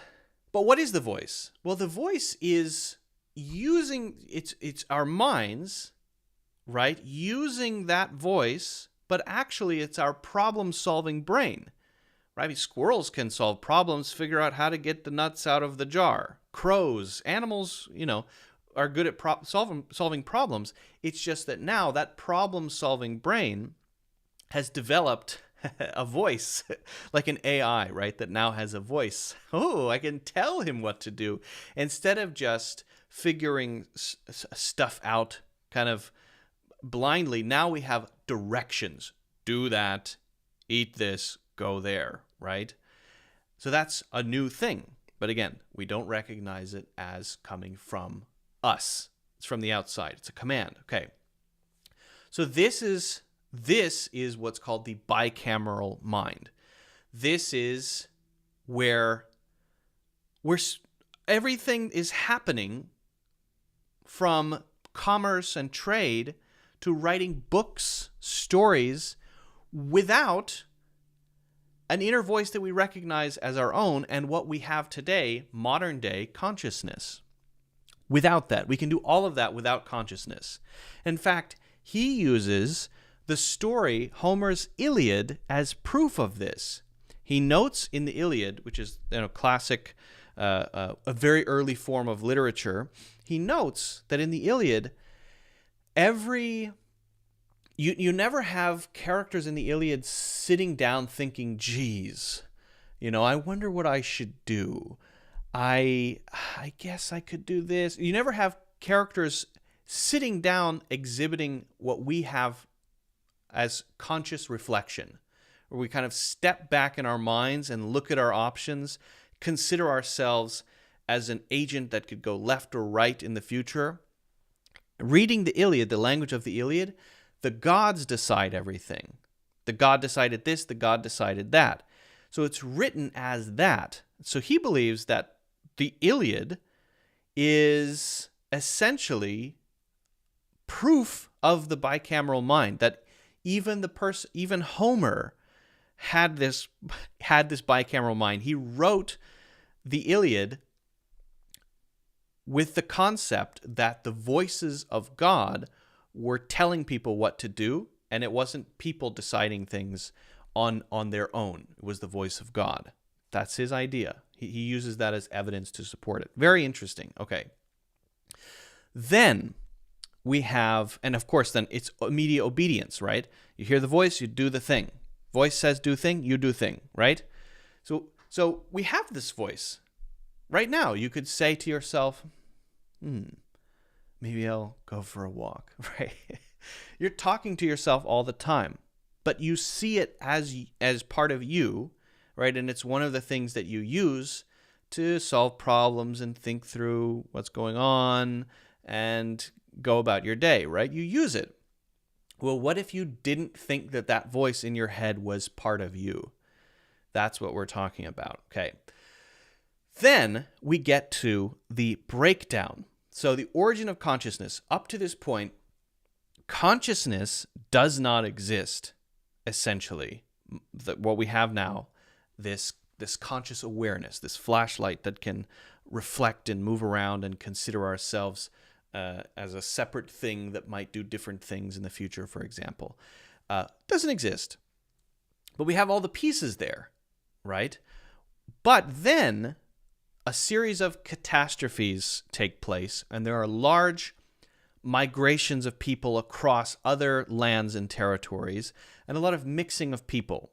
but what is the voice? Well, the voice is using, it's our minds, right? Using that voice, but actually it's our problem-solving brain, right? I mean, squirrels can solve problems, figure out how to get the nuts out of the jar. Crows, animals, are good at solving problems. It's just that now that problem-solving brain has developed a voice, like an AI, right, that now has a voice. Oh, I can tell him what to do. Instead of just figuring stuff out kind of blindly, now we have directions. Do that, eat this, go there, right? So that's a new thing. But again, we don't recognize it as coming from us. It's from the outside. It's a command. Okay. So this is what's called the bicameral mind. This is where everything is happening from commerce and trade to writing books, stories, without an inner voice that we recognize as our own and what we have today, modern day consciousness. Without that, we can do all of that without consciousness. In fact, he uses the story, Homer's Iliad, as proof of this. He notes in the Iliad, which is classic, a very early form of literature, he notes that in the Iliad, you never have characters in the Iliad sitting down thinking, geez, I wonder what I should do. I guess I could do this. You never have characters sitting down exhibiting what we have as conscious reflection, where we kind of step back in our minds and look at our options, consider ourselves as an agent that could go left or right in the future. Reading the Iliad, the language of the Iliad, the gods decide everything. The god decided this, the god decided that. So it's written as that. So he believes that the Iliad is essentially proof of the bicameral mind, that even Homer had this bicameral mind. He wrote the Iliad with the concept that the voices of God were telling people what to do, and it wasn't people deciding things on their own. It was the voice of God. That's his idea. He uses that as evidence to support it. Very interesting. Okay. Then we have, and of course then it's immediate obedience, right? You hear the voice, you do the thing. Voice says do thing, you do thing, right? So we have this voice. Right now, you could say to yourself, maybe I'll go for a walk, right? You're talking to yourself all the time, but you see it as part of you, right? And it's one of the things that you use to solve problems and think through what's going on and go about your day, right? You use it. Well, what if you didn't think that voice in your head was part of you? That's what we're talking about, okay? Then we get to the breakdown. So the origin of consciousness. Up to this point, consciousness does not exist, essentially. What we have now, this conscious awareness, this flashlight that can reflect and move around and consider ourselves as a separate thing that might do different things in the future, for example, doesn't exist. But we have all the pieces there, right? But then a series of catastrophes take place, and there are large migrations of people across other lands and territories, and a lot of mixing of people.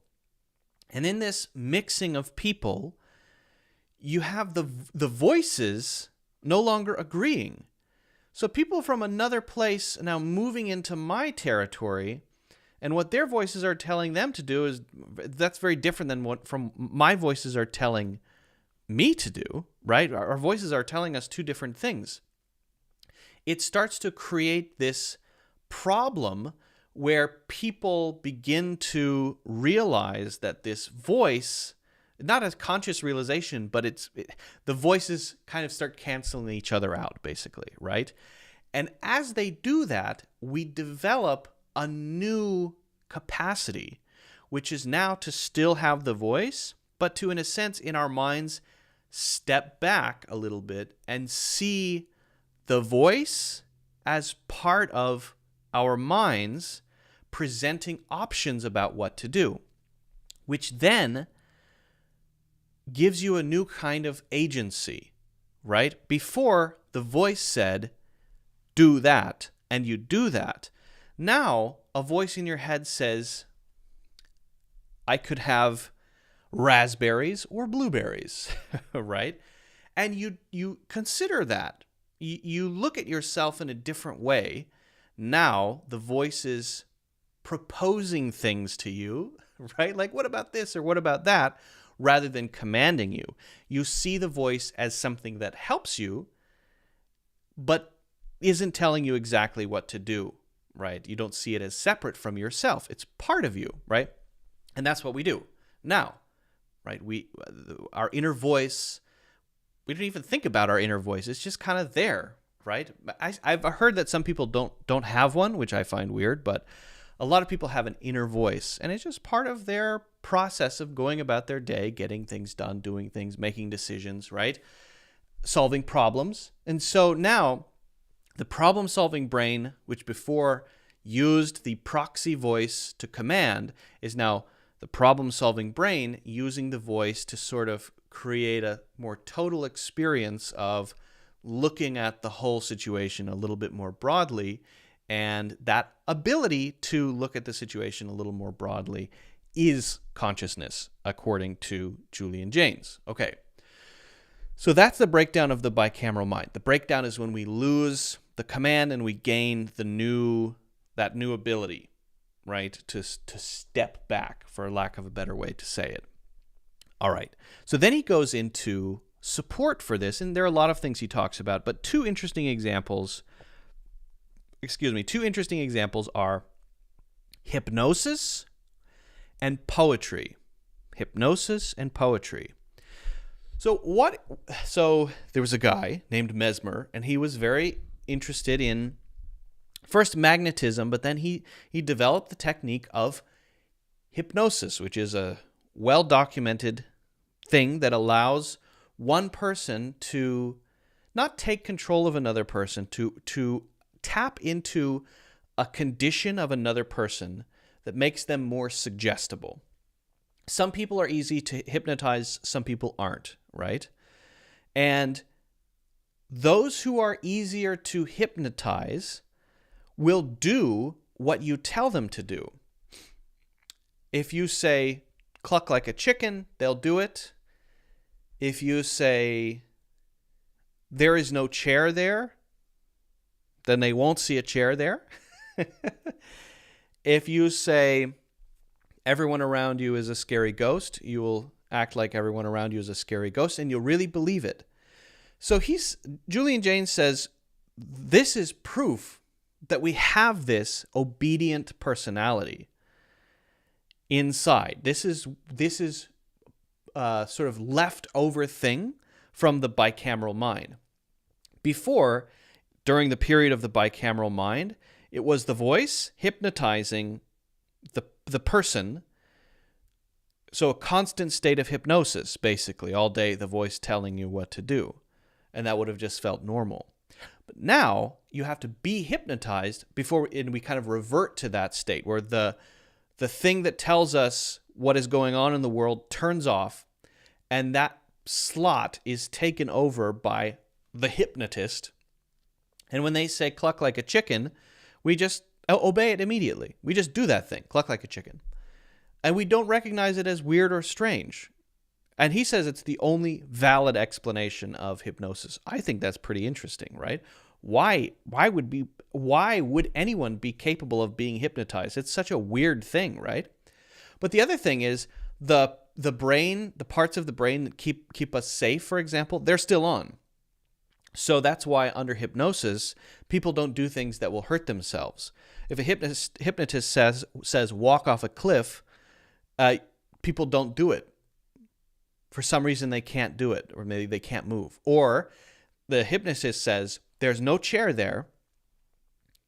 And in this mixing of people, you have the voices no longer agreeing. So people from another place now moving into my territory, and what their voices are telling them to do that's very different than what from my voices are telling me to do, right? Our voices are telling us two different things. It starts to create this problem where people begin to realize that this voice, not a conscious realization, but the voices kind of start canceling each other out, basically, right? And as they do that, we develop a new capacity, which is now to still have the voice, but to, in a sense, in our minds, step back a little bit and see the voice as part of our minds presenting options about what to do, which then gives you a new kind of agency, right? Before, the voice said, do that, and you do that. Now, a voice in your head says, I could have raspberries or blueberries, right? And you consider that. You look at yourself in a different way. Now, the voice is proposing things to you, right? Like, what about this or what about that? Rather than commanding you. You see the voice as something that helps you, but isn't telling you exactly what to do, right? You don't see it as separate from yourself. It's part of you, right? And that's what we do. Now, right, our inner voice, we don't even think about our inner voice. It's just kind of there right? I've heard that some people don't have one, which I find weird, but a lot of people have an inner voice, and it's just part of their process of going about their day, getting things done, doing things, making decisions, right? Solving problems. And so now the problem-solving brain, which before used the proxy voice to command, is now the problem-solving brain using the voice to sort of create a more total experience of looking at the whole situation a little bit more broadly. And that ability to look at the situation a little more broadly is consciousness, according to Julian Jaynes. Okay, so that's the breakdown of the bicameral mind. The breakdown is when we lose the command and we gain that new ability, right, to step back, for lack of a better way to say it. All right, so then he goes into support for this, and there are a lot of things he talks about, but two interesting examples are hypnosis and poetry. Hypnosis and poetry. So there was a guy named Mesmer, and he was very interested in first magnetism, but then he developed the technique of hypnosis, which is a well-documented thing that allows one person to not take control of another person, to tap into a condition of another person that makes them more suggestible. Some people are easy to hypnotize, some people aren't, right? And those who are easier to hypnotize will do what you tell them to do. If you say, cluck like a chicken, they'll do it. If you say, there is no chair there, then they won't see a chair there. If you say, everyone around you is a scary ghost, you will act like everyone around you is a scary ghost, and you'll really believe it. So Julian Jaynes says, this is proof that we have this obedient personality inside. This is sort of leftover thing from the bicameral mind. Before, during the period of the bicameral mind, it was the voice hypnotizing the person. So a constant state of hypnosis, basically, all day, the voice telling you what to do. And that would have just felt normal. But now you have to be hypnotized and we kind of revert to that state where the thing that tells us what is going on in the world turns off, and that slot is taken over by the hypnotist. And when they say cluck like a chicken, we just obey it immediately. We just do that thing, cluck like a chicken. And we don't recognize it as weird or strange. And he says it's the only valid explanation of hypnosis. I think that's pretty interesting, right? Why would anyone be capable of being hypnotized? It's such a weird thing, right? But the other thing is the brain, the parts of the brain that keep us safe, for example, they're still on. So that's why under hypnosis, people don't do things that will hurt themselves. If a hypnotist says walk off a cliff, people don't do it. For some reason, they can't do it, or maybe they can't move. Or the hypnotist says, there's no chair there.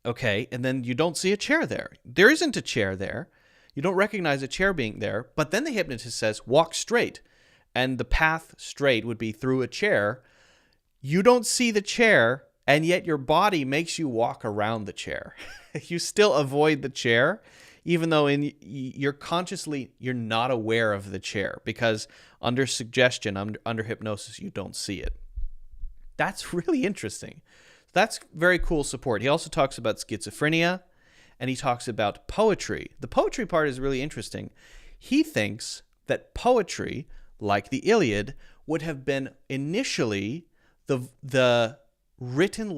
Okay, and then you don't see a chair there. There isn't a chair there. You don't recognize a chair being there. But then the hypnotist says, walk straight. And the path straight would be through a chair. You don't see the chair, and yet your body makes you walk around the chair. You still avoid the chair, even though you're not aware of the chair, because under suggestion, under hypnosis, you don't see it. That's really interesting. That's very cool support. He also talks about schizophrenia, and he talks about poetry. The poetry part is really interesting. He thinks that poetry, like the Iliad, would have been initially the written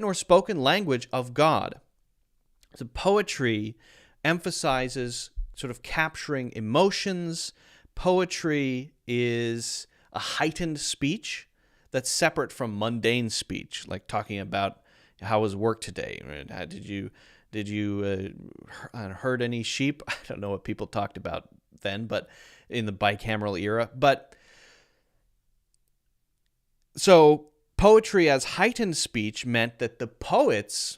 or spoken language of God. So poetry emphasizes sort of capturing emotions. Poetry is a heightened speech that's separate from mundane speech, like talking about how was work today. Did you herd any sheep? I don't know what people talked about then, but in the bicameral era. But so poetry as heightened speech meant that the poets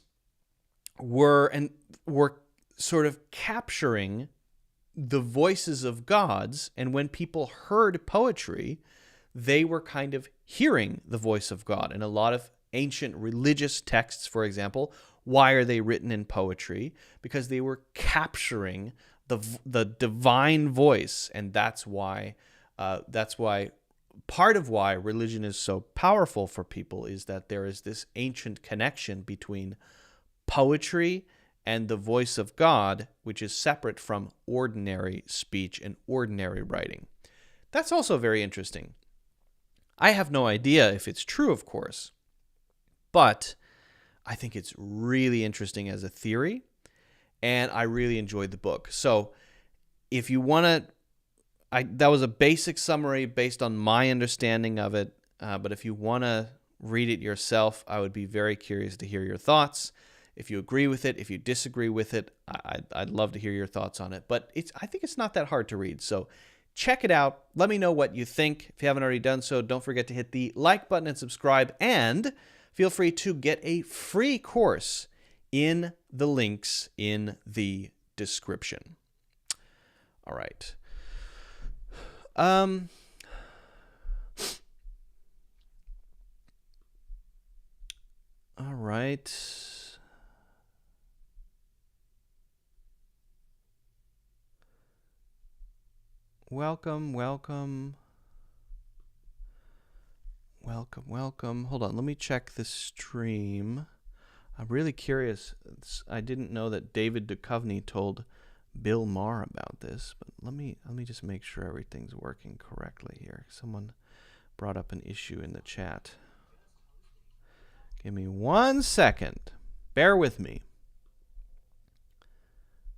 were sort of capturing the voices of gods, and when people heard poetry, they were kind of hearing the voice of God. And a lot of ancient religious texts, for example, why are they written in poetry? Because they were capturing the divine voice, and that's why part of why religion is so powerful for people is that there is this ancient connection between poetry and the voice of God, which is separate from ordinary speech and ordinary writing. That's also very interesting. I have no idea if it's true, of course, but I think it's really interesting as a theory, and I really enjoyed the book. So if you want to, that was a basic summary based on my understanding of it, but if you want to read it yourself, I would be very curious to hear your thoughts. If you agree with it, if you disagree with it, I'd love to hear your thoughts on it. But I think it's not that hard to read. So check it out. Let me know what you think. If you haven't already done so, don't forget to hit the like button and subscribe. And feel free to get a free course in the links in the description. All right. All right. Welcome. Hold on, let me check the stream. I'm really curious. I didn't know that David Duchovny told Bill Maher about this, but let me just make sure everything's working correctly here. Someone brought up an issue in the chat. Give me 1 second. Bear with me.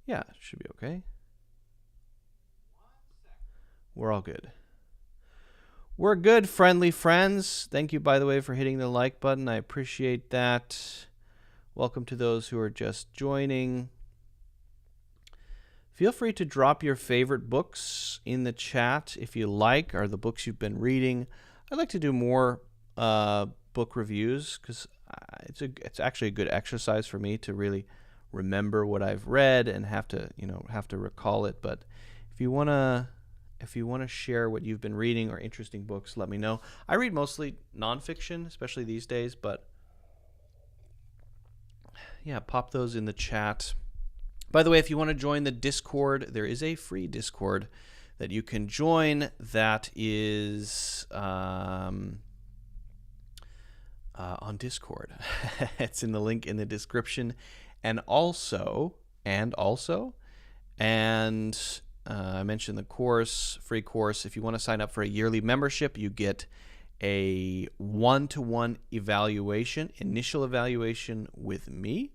Yeah, it should be okay. We're all good. We're good, friendly friends. Thank you, by the way, for hitting the like button. I appreciate that. Welcome to those who are just joining. Feel free to drop your favorite books in the chat if you like, or the books you've been reading. I'd like to do more book reviews because it's actually a good exercise for me to really remember what I've read and have to recall it. But if you want to share what you've been reading or interesting books, let me know. I read mostly nonfiction, especially these days, but yeah, pop those in the chat. By the way, if you want to join the Discord, there is a free Discord that you can join that is on Discord. It's in the link in the description. And I mentioned the course, free course. If you want to sign up for a yearly membership, you get a one-to-one evaluation, initial evaluation with me.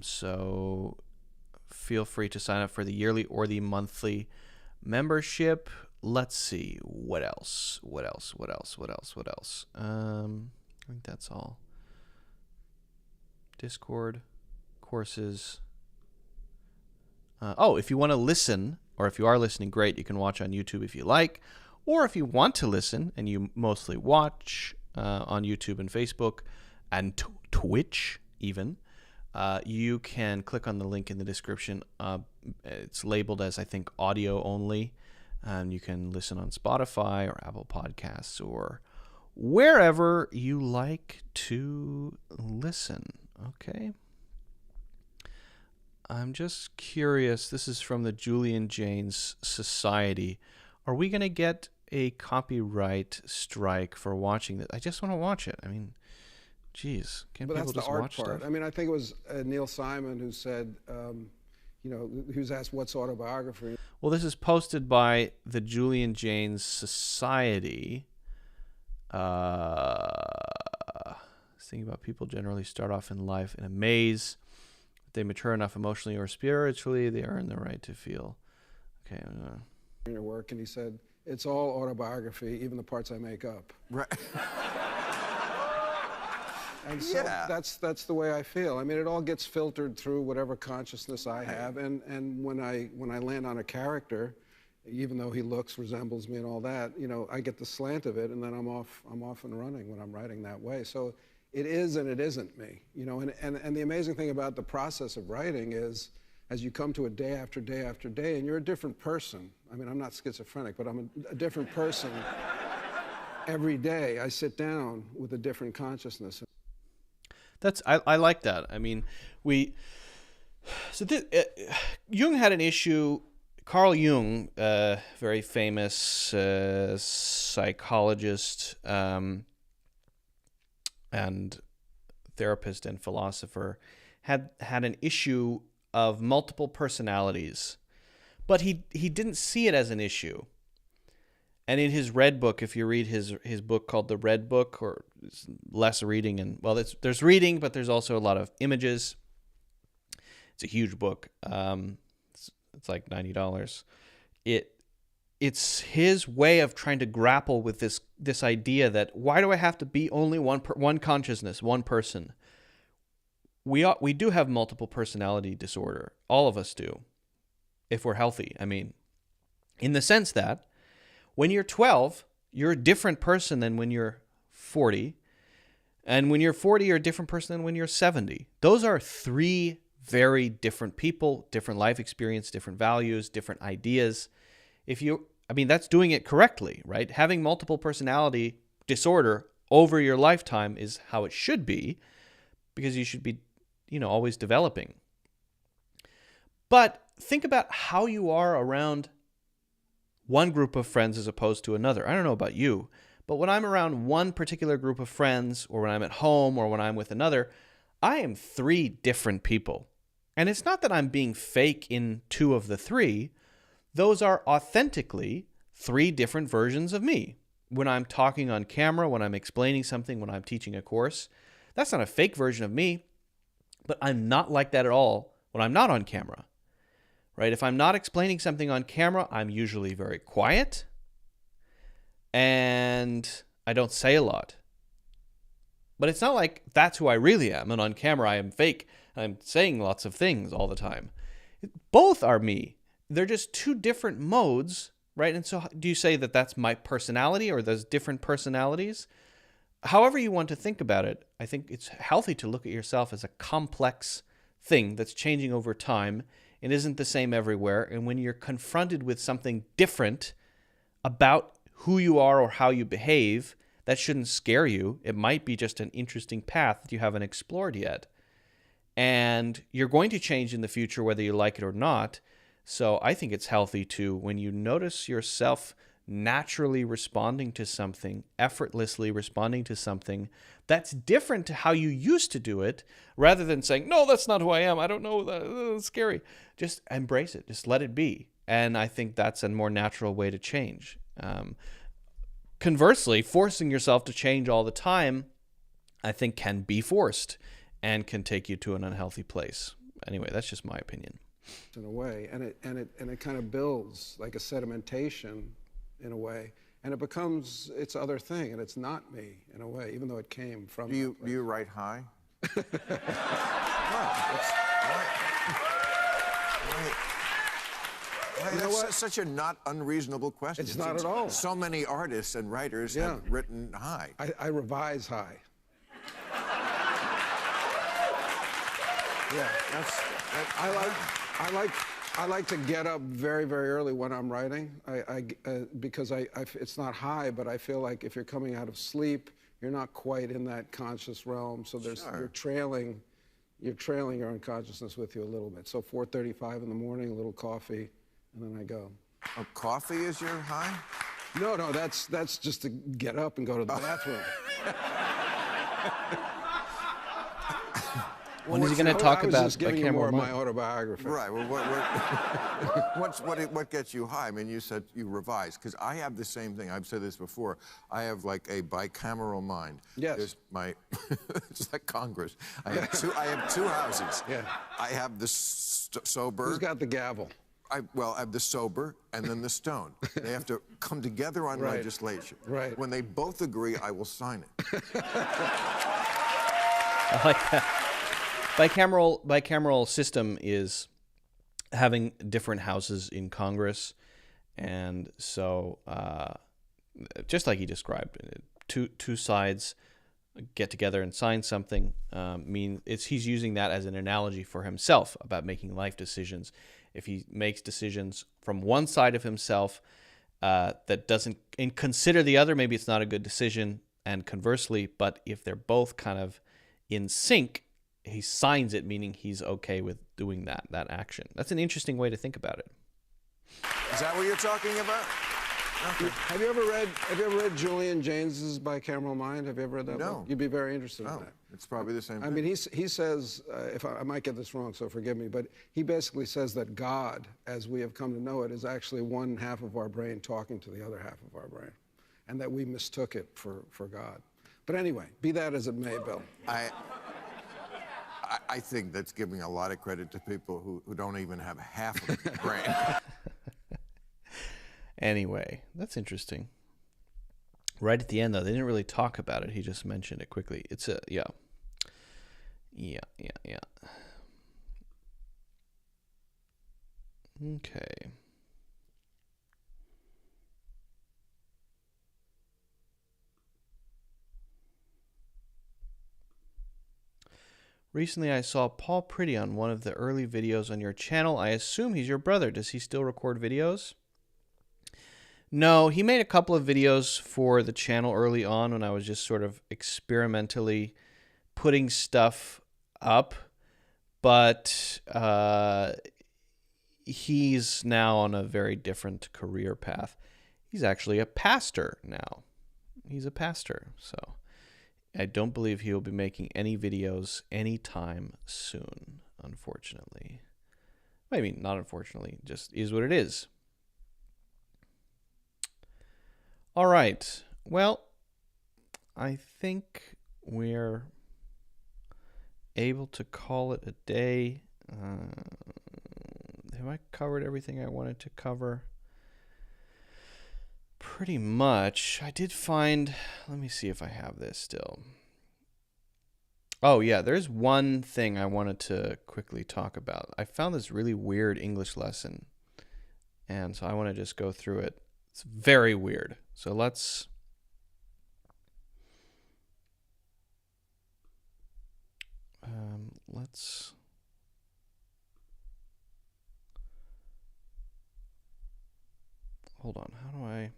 So feel free to sign up for the yearly or the monthly membership. Let's see, what else? I think that's all. Discord, courses. If you want to listen, or if you are listening, great. You can watch on YouTube if you like. Or if you want to listen, and you mostly watch on YouTube and Facebook and Twitch even, you can click on the link in the description. It's labeled as, I think, audio only. And you can listen on Spotify or Apple Podcasts or wherever you like to listen. Okay. I'm just curious. This is from the Julian Jaynes Society. Are we going to get a copyright strike for watching this? I just want to watch it. I mean, geez, can't people just watch stuff? But that's the art part. I mean, I think it was Neil Simon who said, who's asked what's autobiography. Well, this is posted by the Julian Jaynes Society. Thinking about people generally start off in life in a maze. If they mature enough emotionally or spiritually, they earn the right to feel. Okay. In your work, and he said, it's all autobiography, even the parts I make up. Right. And so that's the way I feel. I mean, it all gets filtered through whatever consciousness I have, and when I land on a character, even though he resembles me and all that, you know, I get the slant of it, and then I'm off and running when I'm writing that way. So it is and it isn't me, you know. And the amazing thing about the process of writing is, as you come to it day after day after day, and you're a different person. I mean, I'm not schizophrenic, but I'm a different person. Every day I sit down with a different consciousness. I like that. I mean, Jung had an issue. Carl Jung, very famous psychologist and therapist and philosopher, had an issue of multiple personalities, but he didn't see it as an issue. And in his Red Book, if you read his book called The Red Book, or less reading, and well, there's reading, but there's also a lot of images. It's a huge book. It's like $90. It's his way of trying to grapple with this idea that, why do I have to be only one consciousness, one person? We do have multiple personality disorder. All of us do, if we're healthy. I mean, in the sense that when you're 12, you're a different person than when you're 40. And when you're 40, you're a different person than when you're 70. Those are three very different people, different life experience, different values, different ideas. That's doing it correctly, right? Having multiple personality disorder over your lifetime is how it should be, because you should be, always developing. But think about how you are around one group of friends as opposed to another. I don't know about you, but when I'm around one particular group of friends, or when I'm at home, or when I'm with another, I am three different people. And it's not that I'm being fake in two of the three. Those are authentically three different versions of me. When I'm talking on camera, when I'm explaining something, when I'm teaching a course, that's not a fake version of me, but I'm not like that at all when I'm not on camera, right? If I'm not explaining something on camera, I'm usually very quiet and I don't say a lot. But it's not like that's who I really am, and on camera I am fake. I'm saying lots of things all the time. Both are me. They're just two different modes, right? And so do you say that that's my personality, or there's different personalities? However you want to think about it, I think it's healthy to look at yourself as a complex thing that's changing over time. It isn't the same everywhere. And when you're confronted with something different about who you are or how you behave, that shouldn't scare you. It might be just an interesting path that you haven't explored yet. And you're going to change in the future whether you like it or not. So I think it's healthy to, when you notice yourself naturally responding to something, effortlessly responding to something that's different to how you used to do it, rather than saying, no, that's not who I am, I don't know, that's scary. Just embrace it. Just let it be. And I think that's a more natural way to change. Conversely, forcing yourself to change all the time, I think, can be forced and can take you to an unhealthy place. Anyway, that's just my opinion. In a way, and it kind of builds like a sedimentation in a way, and it becomes its other thing, and it's not me in a way, even though it came from. Do you write high? That's such a not unreasonable question. It's not at all. So many artists and writers have written high. I revise high. Yeah, I like to get up very, very early when I'm writing. Because it's not high, but I feel like if you're coming out of sleep, you're not quite in that conscious realm. So you're trailing your unconsciousness with you a little bit. So 4:35 in the morning, a little coffee, and then I go. Oh, coffee is your high? No, that's just to get up and go to the bathroom. When is he going to talk about? I was just giving you more of my autobiography. Right. Well, what gets you high? I mean, you said you revise, because I have the same thing. I've said this before. I have like a bicameral mind. Yes. There's it's like Congress. I have two houses. Yeah. I have the sober. Who's got the gavel? I have the sober and then the stone. They have to come together on legislation. Right. When they both agree, I will sign it. I like that. Bicameral system is having different houses in Congress, And so, just like he described, two sides get together and sign something. He's using that as an analogy for himself about making life decisions. If he makes decisions from one side of himself that doesn't consider the other, maybe it's not a good decision. And conversely, but if they're both kind of in sync, he signs it, meaning he's okay with doing that action. That's an interesting way to think about it. Is that what you're talking about? Okay. Have you ever read Julian James's Bicameral Mind? Have you ever read that book? You'd be very interested in that. It's probably the same thing. I mean, he says, if I might get this wrong, so forgive me, but he basically says that God, as we have come to know it, is actually one half of our brain talking to the other half of our brain, and that we mistook it for God. But anyway, be that as it may, Bill. I think that's giving a lot of credit to people who don't even have half of a brain. Anyway, that's interesting. Right at the end, though, they didn't really talk about it. He just mentioned it quickly. It's yeah. Okay. Recently, I saw Paul Pretty on one of the early videos on your channel. I assume he's your brother. Does he still record videos? No, he made a couple of videos for the channel early on when I was just sort of experimentally putting stuff up. But he's now on a very different career path. He's actually a pastor now. He's a pastor, so I don't believe he'll be making any videos anytime soon, unfortunately. I mean, not unfortunately, just is what it is. All right. Well, I think we're able to call it a day. Have I covered everything I wanted to cover? Pretty much. I did find, let me see if I have this still. Oh yeah, there's one thing I wanted to quickly talk about. I found this really weird English lesson, and so I want to just go through it. It's very weird. So let's hold on. How do I?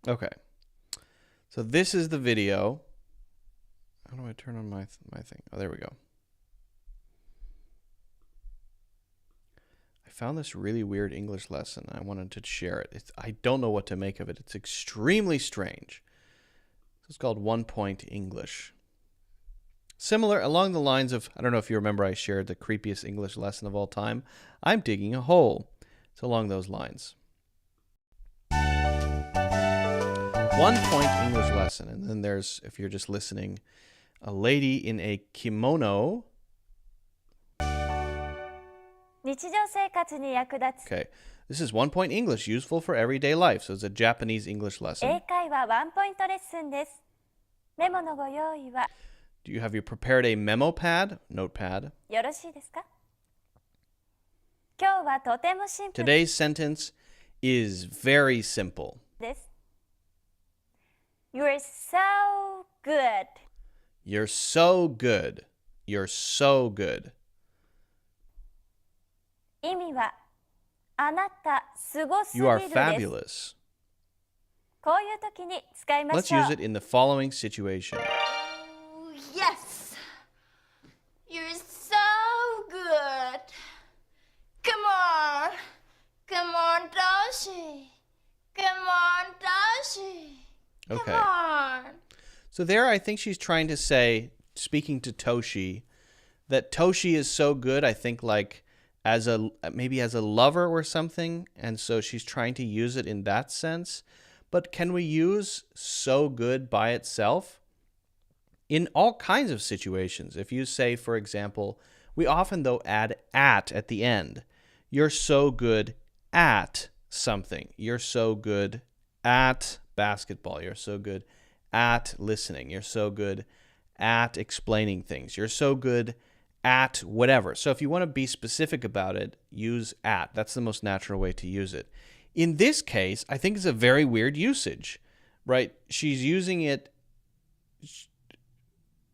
Okay. So this is the video. How do I turn on my thing? Oh, there we go. I found this really weird English lesson. I wanted to share it. I don't know what to make of it. It's extremely strange. It's called 1 Point English. Similar, along the lines of, I don't know if you remember I shared the creepiest English lesson of all time. I'm digging a hole. It's along those lines. 1 Point English lesson. And then there's, if you're just listening, a lady in a kimono. Okay, this is 1 Point English, useful for everyday life. So it's a Japanese English lesson. Do you have you prepared a memo pad, notepad? Today's sentence is very simple. You're so good. You're so good. You're so good. 意味はあなたすごすぎ You る are です。 fabulous. こういう時に使いま Let's しょう。 use it in the following situation. Oh, yes. You're so good. Come on. Come on, Toshi. Come on, Toshi. Okay. Come on. So there I think she's trying to say, speaking to Toshi, that Toshi is so good, I think like as a maybe as a lover or something, and so she's trying to use it in that sense. But can we use so good by itself? In all kinds of situations. If you say, for example, we often though add at the end. You're so good at something. You're so good at basketball. You're so good at listening. You're so good at explaining things. You're so good at whatever. So if you want to be specific about it, use at. That's the most natural way to use it. In this case, I think it's a very weird usage, right? She's using it.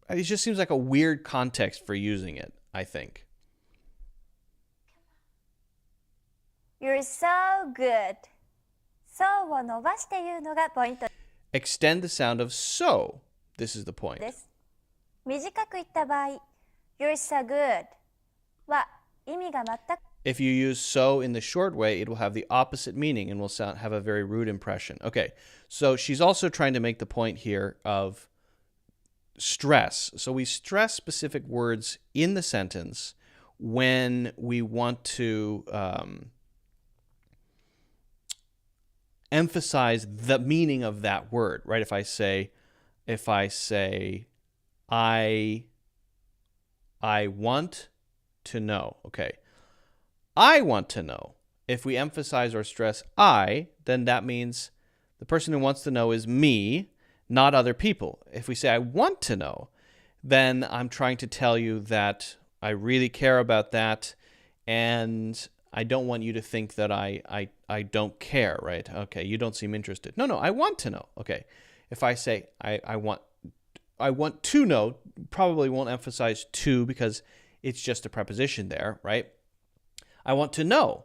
It just seems like a weird context for using it, I think. You're so good. So を伸ばして言うのがポイント Extend the sound of so. This is the point. です。短く言った場合、You're so good は意味が全く If you use so in the short way, it will have the opposite meaning and will have a very rude impression. Okay, so she's also trying to make the point here of stress. So we stress specific words in the sentence when we want to emphasize the meaning of that word, right? If I say I want to know. Okay. I want to know. If we emphasize or stress I, then that means the person who wants to know is me, not other people. If we say I want to know, then I'm trying to tell you that I really care about that and I don't want you to think that I don't care, right? Okay, you don't seem interested. No, I want to know. Okay. If I say I want to know, probably won't emphasize to because it's just a preposition there, right? I want to know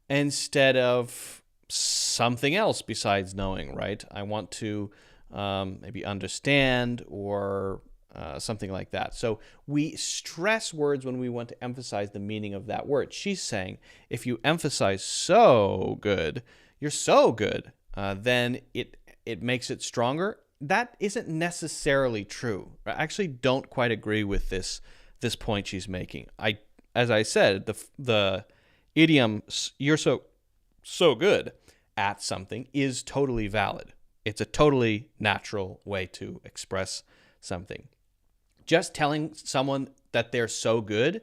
instead of something else besides knowing, right? I want to maybe understand or something like that. So we stress words when we want to emphasize the meaning of that word. She's saying if you emphasize so good, you're so good, then it makes it stronger. That isn't necessarily true. I actually don't quite agree with this point she's making. As I said, the idiom "you're so good at something" is totally valid. It's a totally natural way to express something. Just telling someone that they're so good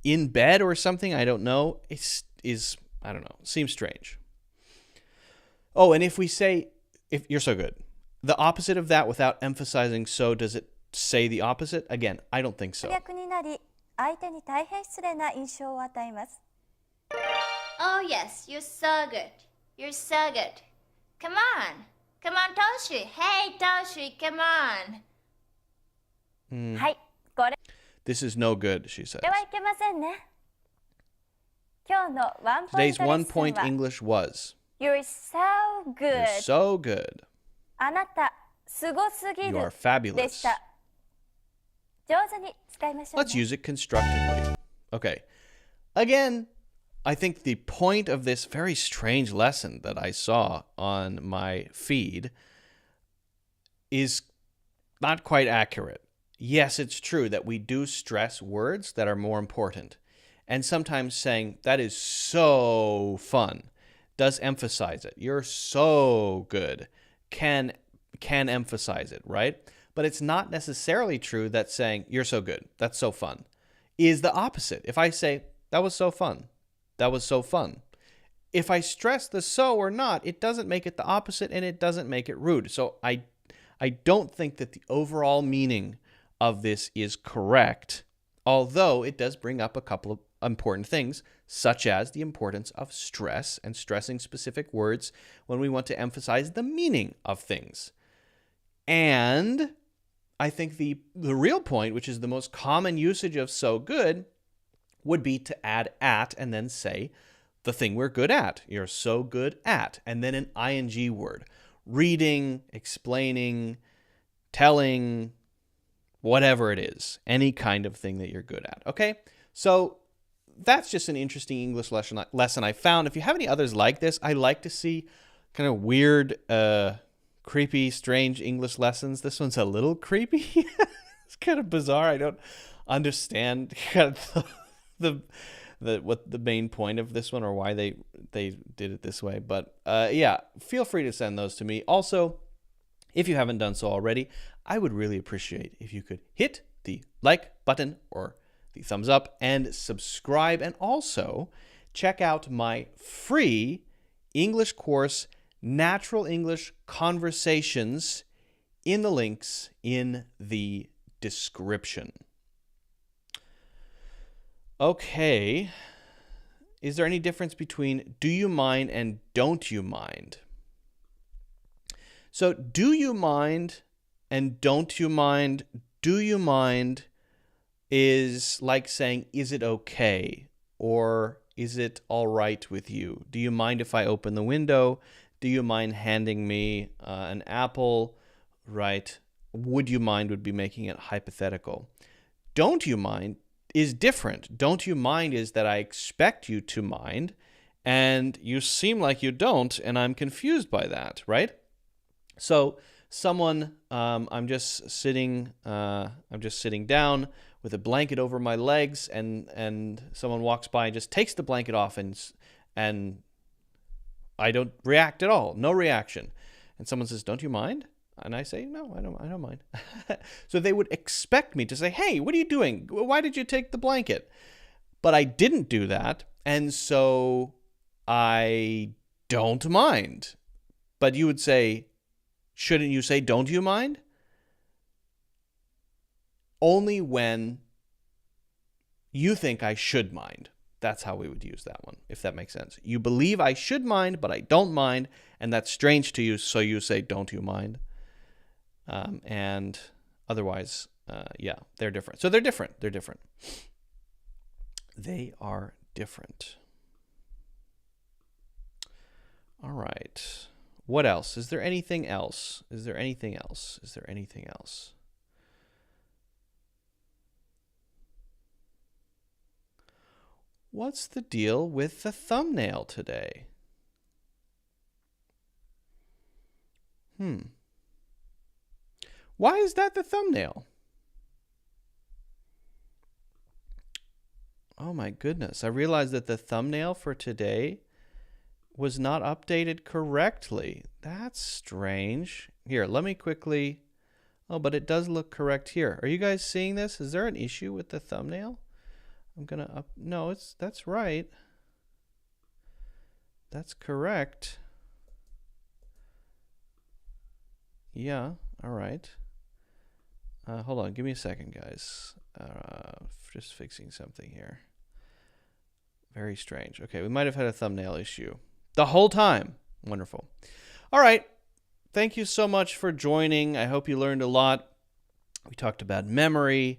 in bed or something, I don't know, is I don't know, seems strange. Oh, and if we say if you're so good, the opposite of that without emphasizing so, does it say the opposite? Again, I don't think so. 逆になり、相手に大変失礼な印象を与えます。Oh yes, you're so good. You're so good. Come on. Come on, Toshi. Hey, Toshi, come on. はい、これ This is no good, she says. はいけませんね。今日のワンポイン Today's トレッ one スン point は English was You're so You're good. so good. あなた、すごすぎ You る are fabulous. でした。上手に使いましょう、ね。 Let's use it constructively. Okay. Again, I think the point of this very strange lesson that I saw on my feed is not quite accurate. Yes, it's true that we do stress words that are more important. And sometimes saying, that is so fun, does emphasize it. You're so good, can emphasize it, right? But it's not necessarily true that saying, you're so good, that's so fun, is the opposite. If I say, that was so fun, that was so fun. If I stress the so or not, it doesn't make it the opposite and it doesn't make it rude. So I don't think that the overall meaning of this is correct, although it does bring up a couple of important things, such as the importance of stress and stressing specific words when we want to emphasize the meaning of things. And I think the real point, which is the most common usage of so good, would be to add at and then say the thing we're good at. You're so good at. And then an ing word. Reading, explaining, telling, whatever it is. Any kind of thing that you're good at. Okay? So that's just an interesting English lesson I found. If you have any others like this, I like to see kind of weird, creepy, strange English lessons. This one's a little creepy. It's kind of bizarre. I don't understand kind of what the main point of this one or why they did it this way. But yeah, feel free to send those to me. Also, if you haven't done so already, I would really appreciate if you could hit the like button or the thumbs up and subscribe, and also check out my free English course, Natural English Conversations, in the links in the description. Okay. Is there any difference between do you mind and don't you mind? So do you mind and don't you mind? Do you mind is like saying, is it okay? Or is it all right with you? Do you mind if I open the window? Do you mind handing me an apple? Right? Would you mind would be making it hypothetical. Don't you mind is different. Don't you mind is that I expect you to mind, and you seem like you don't, and I'm confused by that, right? So someone, I'm just sitting down with a blanket over my legs, and someone walks by and just takes the blanket off, and I don't react at all, no reaction. And someone says, "Don't you mind?" And I say, "No, I don't mind." So they would expect me to say, "Hey, what are you doing? Why did you take the blanket?" But I didn't do that, and so I don't mind. But you would say, shouldn't you say, "Don't you mind?" Only when you think I should mind. That's how we would use that one, if that makes sense. You believe I should mind, but I don't mind, and that's strange to you, so you say, "Don't you mind?" And otherwise, yeah, they're different. So they're different. They're different. They are different. All right. What else? Is there anything else? Is there anything else? Is there anything else? What's the deal with the thumbnail today? Why is that the thumbnail? Oh my goodness. I realized that the thumbnail for today was not updated correctly. That's strange. Here, let me quickly... Oh, but it does look correct here. Are you guys seeing this? Is there an issue with the thumbnail? I'm gonna up... No, that's right. That's correct. Yeah, all right. Hold on, give me a second, guys. Just fixing something here. Very strange. Okay, we might have had a thumbnail issue the whole time. Wonderful. All right. Thank you so much for joining. I hope you learned a lot. We talked about memory.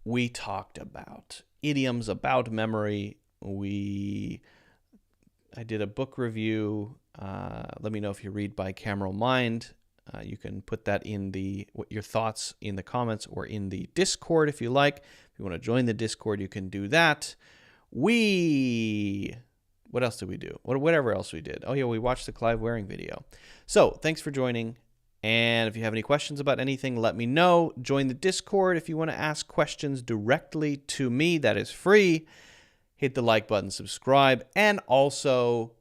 We talked about idioms about memory. I did a book review. Let me know if you read Bicameral Mind. You can put that in your thoughts in the comments or in the Discord if you like. If you want to join the Discord, you can do that. What else did we do? Whatever else we did. Oh yeah, we watched the Clive wearing video. So thanks for joining. And if you have any questions about anything, let me know. Join the Discord if you want to ask questions directly to me. That is free. Hit the like button, subscribe, and also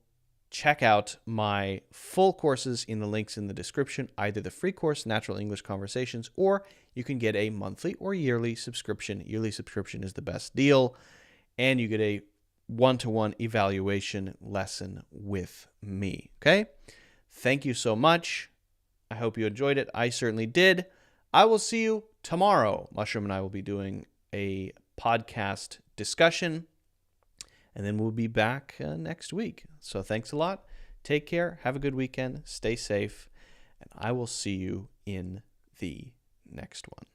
check out my full courses in the links in the description, either the free course, Natural English Conversations, or you can get a monthly or yearly subscription. Yearly subscription is the best deal, and you get a one-to-one evaluation lesson with me, okay? Thank you so much. I hope you enjoyed it. I certainly did. I will see you tomorrow. Mushroom and I will be doing a podcast discussion, and then we'll be back next week. So thanks a lot. Take care. Have a good weekend. Stay safe. And I will see you in the next one.